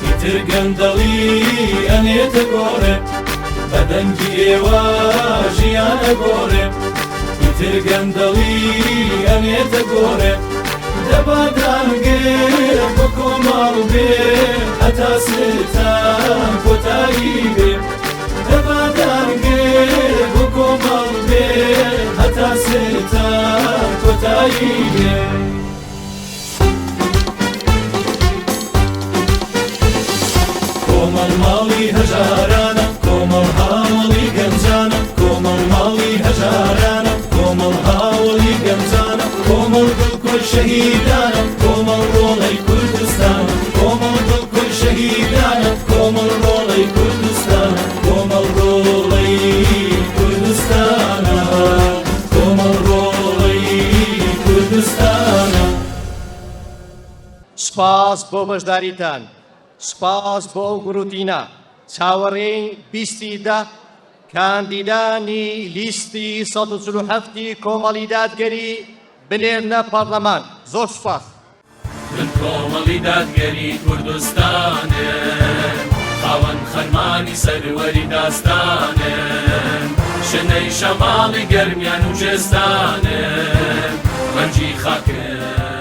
ئیتر گەندەڵی ئەنێتە گۆڕێ بەدەنگی ئێوە ژیانە گۆڕێ ئیتر گەندەڵی ئەنێتە گۆڕێ دەبا دانگێر بۆ کۆمەڵ بێ هەتا ستان کۆتایی بێ دەبا دانگێر بۆ کۆمەڵ بێ هەتا ستان کۆتایی بێ کۆمەڵ ماڵی هەژارانە کۆمەڵ هاوڵی گەنجانە کۆمەڵ ماڵی هەژارانە کۆمەڵ هاوڵی گەنجانە کۆمەڵ دڵکۆی شەهیدانە کۆمەڵ ڕۆڵەی کوردستانە کۆمەڵ دڵکۆی شەهیدانە کۆمەڵ ڕۆڵەی کوردستانە کۆمەڵ ڕۆڵەی کوردستانە کۆمەڵ ڕۆڵەی کوردستانە. سپاس بۆ بەشداریتان، سپاس بۆ ئەو گروتینە چاوەڕێی 20 کاندیدانی لیستی 147 کۆمەڵی دادگەری بنێرنە پەرلەمان. زۆر سپاس. من کۆمەڵی دادگەری کوردستانم خاوەن خەرمانی سەروەری داستانم شنەی شەماڵی گەرمیان و جێستانم ڕەنجی خاکم